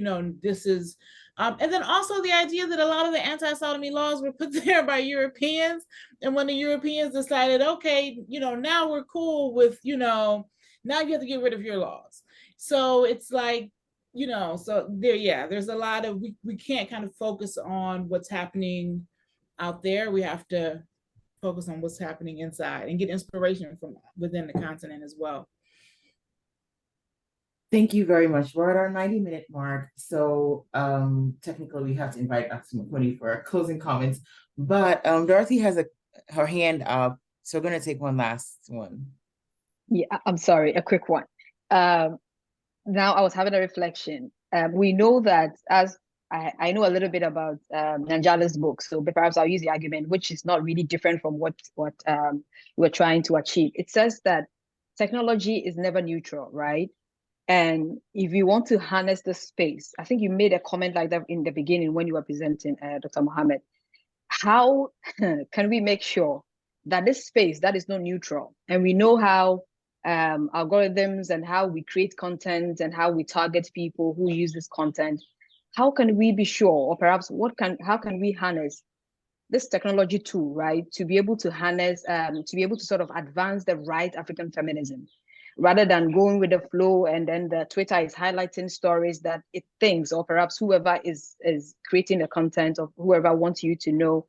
this is, and then also the idea that a lot of the anti-sodomy laws were put there by Europeans. And when the Europeans decided, okay, now we're cool with, now you have to get rid of your laws. So it's like, so there's a lot of, we can't kind of focus on what's happening out there. We have to focus on what's happening inside and get inspiration from within the continent as well. Thank you very much. We're at our 90-minute mark. So technically we have to invite Dr. Makoni for our closing comments, but Dorothy has her hand up. So we're going to take one last one. Yeah, I'm sorry, a quick one. Now I was having a reflection. We know that, as I know a little bit about Nanjala's book, so perhaps I'll use the argument, which is not really different from what we're trying to achieve. It says that technology is never neutral, right? And if you want to harness the space, I think you made a comment like that in the beginning when you were presenting, Dr. Mohammed. How can we make sure that this space that is not neutral, and we know how algorithms and how we create content and how we target people who use this content, how can we be sure, or perhaps how can we harness this technology tool, right, to be able to harness, to be able to sort of advance the right African feminism, rather than going with the flow and then the Twitter is highlighting stories that it thinks, or perhaps whoever is creating the content, or whoever wants you to know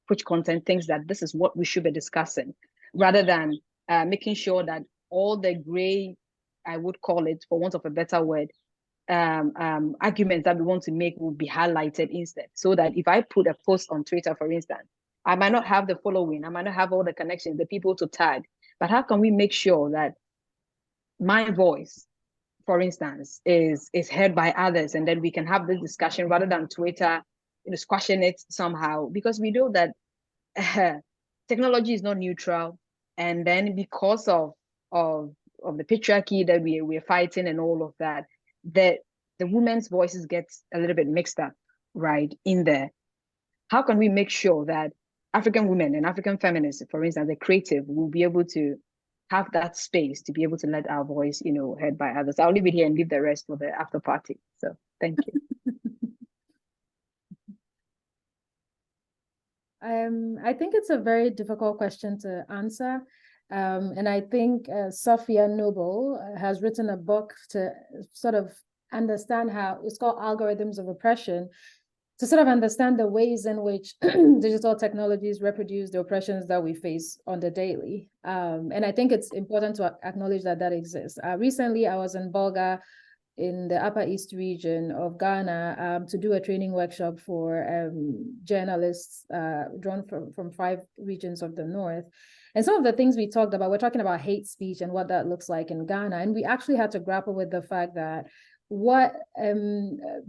which content thinks that this is what we should be discussing, rather than making sure that all the gray, I would call it, for want of a better word, arguments that we want to make will be highlighted instead. So that if I put a post on Twitter, for instance, I might not have the following, I might not have all the connections, the people to tag, but how can we make sure that my voice, for instance, is heard by others, and then we can have this discussion rather than Twitter, squashing it somehow, because we know that technology is not neutral, and then because of the patriarchy that we're fighting and all of that, the women's voices get a little bit mixed up, right, in there. How can we make sure that African women and African feminists, for instance, the creative, will be able to have that space to be able to let our voice, heard by others? I'll leave it here and leave the rest for the after party. So thank you. I think it's a very difficult question to answer. And I think Sophia Noble has written a book to sort of understand how, it's called Algorithms of Oppression, to sort of understand the ways in which digital technologies reproduce the oppressions that we face on the daily. And I think it's important to acknowledge that that exists. Recently, I was in Bolga in the Upper East region of Ghana to do a training workshop for journalists drawn from 5 regions of the North. And some of the things we talked about, we're talking about hate speech and what that looks like in Ghana. And we actually had to grapple with the fact that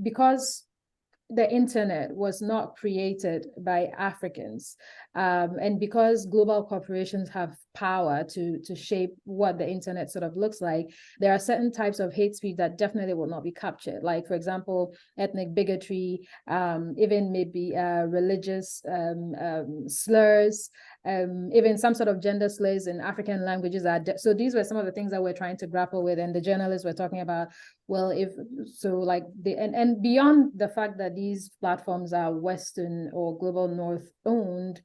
because the internet was not created by Africans, and because global corporations have power to shape what the internet sort of looks like, there are certain types of hate speech that definitely will not be captured. Like, for example, ethnic bigotry, even maybe religious slurs, even some sort of gender slurs in African languages. So these were some of the things that we're trying to grapple with. And the journalists were talking about, well, and beyond the fact that these platforms are Western or global North owned,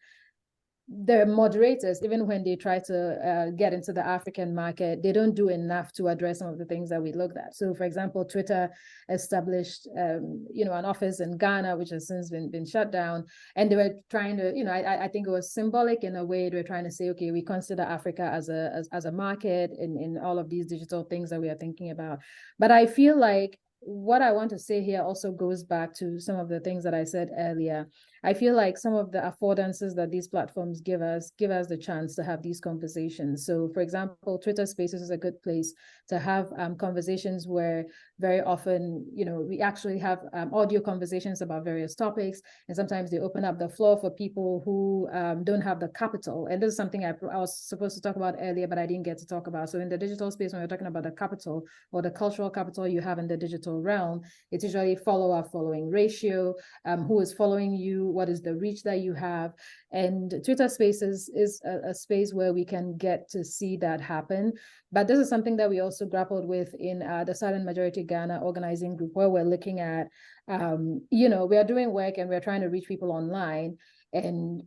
the moderators, even when they try to get into the African market, they don't do enough to address some of the things that we looked at. So, for example, Twitter established, an office in Ghana, which has since been shut down. And they were trying to, I think it was symbolic in a way. They were trying to say, okay, we consider Africa as a market in all of these digital things that we are thinking about. But I feel like what I want to say here also goes back to some of the things that I said earlier. I feel like some of the affordances that these platforms give us the chance to have these conversations. So, for example, Twitter Spaces is a good place to have conversations where very often, we actually have audio conversations about various topics, and sometimes they open up the floor for people who don't have the capital. And this is something I was supposed to talk about earlier, but I didn't get to talk about. So in the digital space, when we're talking about the capital or the cultural capital you have in the digital realm, it's usually follower-following ratio, who is following you, what is the reach that you have. And Twitter Spaces is a space where we can get to see that happen. But this is something that we also grappled with in the Silent Majority Ghana organizing group, where we're looking at, we are doing work and we're trying to reach people online. And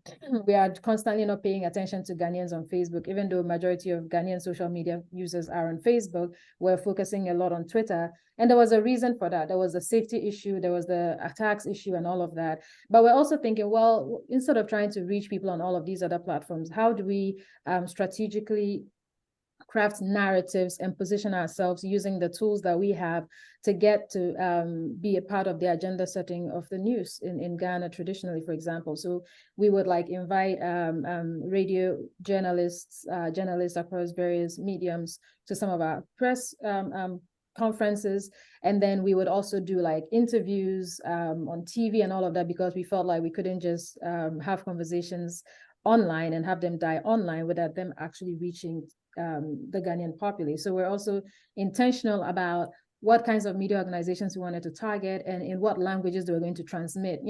we are constantly not paying attention to Ghanaians on Facebook, even though majority of Ghanaian social media users are on Facebook. We're focusing a lot on Twitter. And there was a reason for that. There was a safety issue, there was the attacks issue and all of that. But we're also thinking, well, instead of trying to reach people on all of these other platforms, how do we strategically craft narratives and position ourselves using the tools that we have to get to be a part of the agenda setting of the news in Ghana traditionally, for example. So we would invite radio journalists across various mediums to some of our press conferences. And then we would also do interviews on TV and all of that, because we felt like we couldn't just have conversations online and have them die online without them actually reaching the Ghanaian populace. So we're also intentional about what kinds of media organizations we wanted to target and in what languages they were going to transmit,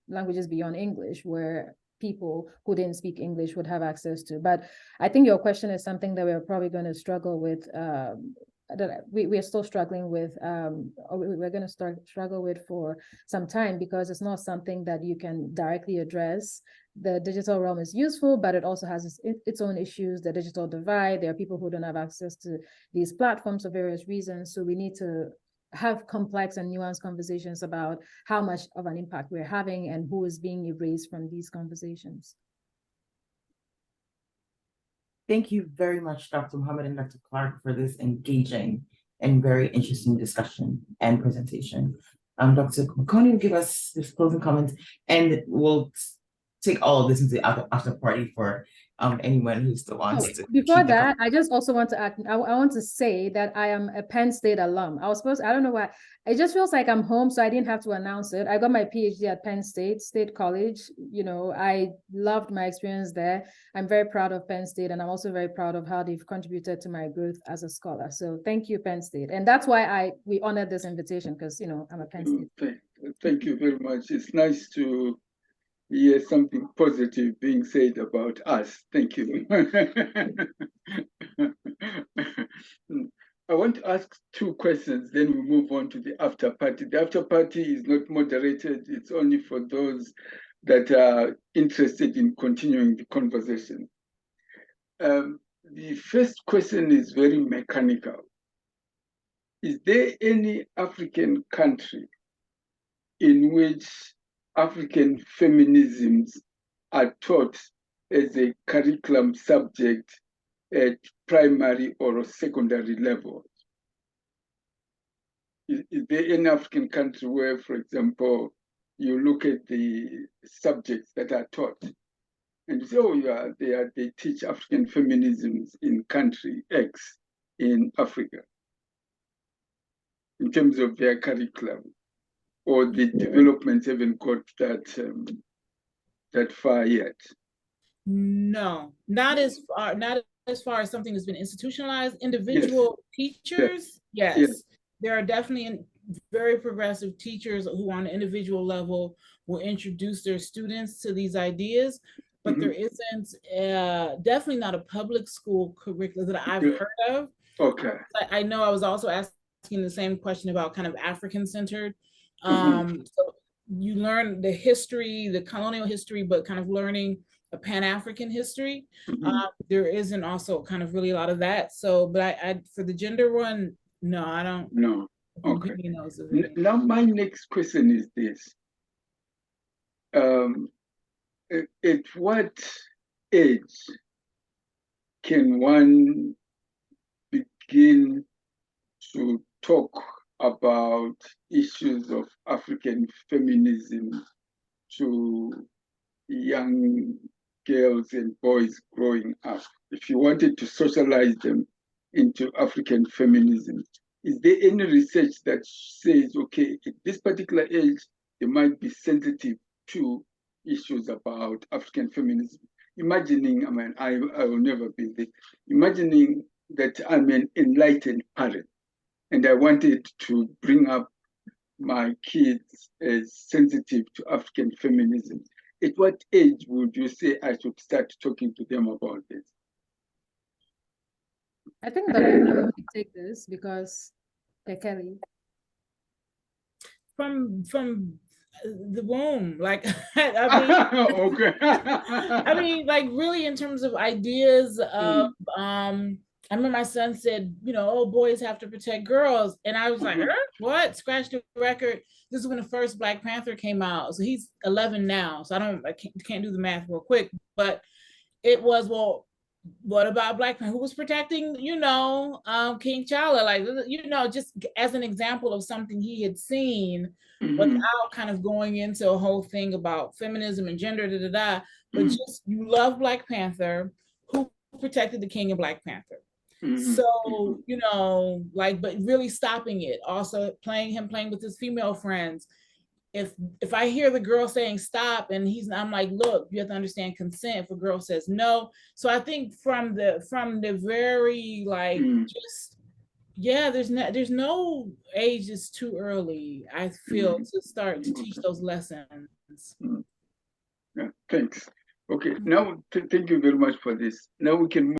languages beyond English, where people who didn't speak English would have access to. But I think your question is something that we're probably going to struggle with, that we're still struggling with, or we're going to struggle with for some time, because it's not something that you can directly address. The digital realm is useful, but it also has its own issues, the digital divide. There are people who don't have access to these platforms for various reasons. So we need to have complex and nuanced conversations about how much of an impact we're having and who is being erased from these conversations. Thank you very much, Dr. Mohammed and Dr. Clark, for this engaging and very interesting discussion and presentation. Dr. Makoni will give us his closing comments, and we'll take all of this into the after party for anyone who still wants to. Before that, I just also want to add, I want to say that I am a Penn State alum. I don't know why, it just feels like I'm home, so I didn't have to announce it. I got my PhD at Penn State College. You know, I loved my experience there. I'm very proud of Penn State, and I'm also very proud of how they've contributed to my growth as a scholar. So thank you, Penn State. And that's why we honored this invitation, because, you know, I'm a Penn State. Thank you very much. It's nice to hear something positive being said about us. Thank you. I want to ask 2 questions, then we move on to the after party. The after party is not moderated. It's only for those that are interested in continuing the conversation. The first question is very mechanical. Is there any African country in which African feminisms are taught as a curriculum subject at primary or secondary level? Is there any African country where, for example, you look at the subjects that are taught and you say, oh yeah, they teach African feminisms in country X in Africa in terms of their curriculum, or the developments haven't got that far yet? No, not as far as something that's been institutionalized. Individual teachers, yes. There are definitely very progressive teachers who on an individual level will introduce their students to these ideas, but there isn't definitely not a public school curriculum that I've heard of. Okay. I know I was also asking the same question about kind of African-centered. So you learn the history, the colonial history, but kind of learning a Pan-African history. There isn't also kind of really a lot of that. So, but I for the gender one, no, I don't. No. Okay. Now my next question is this. At what age can one begin to talk about issues of African feminism to young girls and boys growing up? If you wanted to socialize them into African feminism, is there any research that says, okay, at this particular age, they might be sensitive to issues about African feminism? Imagining, I mean, I will never be this, imagining that I'm an enlightened parent and I wanted to bring up my kids as sensitive to African feminism. At what age would you say I should start talking to them about this? I think that I would take this because Kelly. From the womb, like I mean, okay. I mean, like really in terms of ideas of I remember my son said, you know, oh, boys have to protect girls. And I was like, what? Scratch the record. This is when the first Black Panther came out. So he's 11 now. So I can't do the math real quick. But it was, well, what about Black Panther? Who was protecting, you know, King T'Challa? Like, you know, just as an example of something he had seen without kind of going into a whole thing about feminism and gender, but just, you love Black Panther. Who protected the king in Black Panther? So, you know, like, but really stopping it. Also playing with his female friends. If I hear the girl saying stop and I'm like, look, you have to understand consent. If a girl says no. So I think from the very like just, yeah, there's no age is too early, I feel, to start to teach those lessons. Yeah, thanks. Okay, now thank you very much for this. Now we can move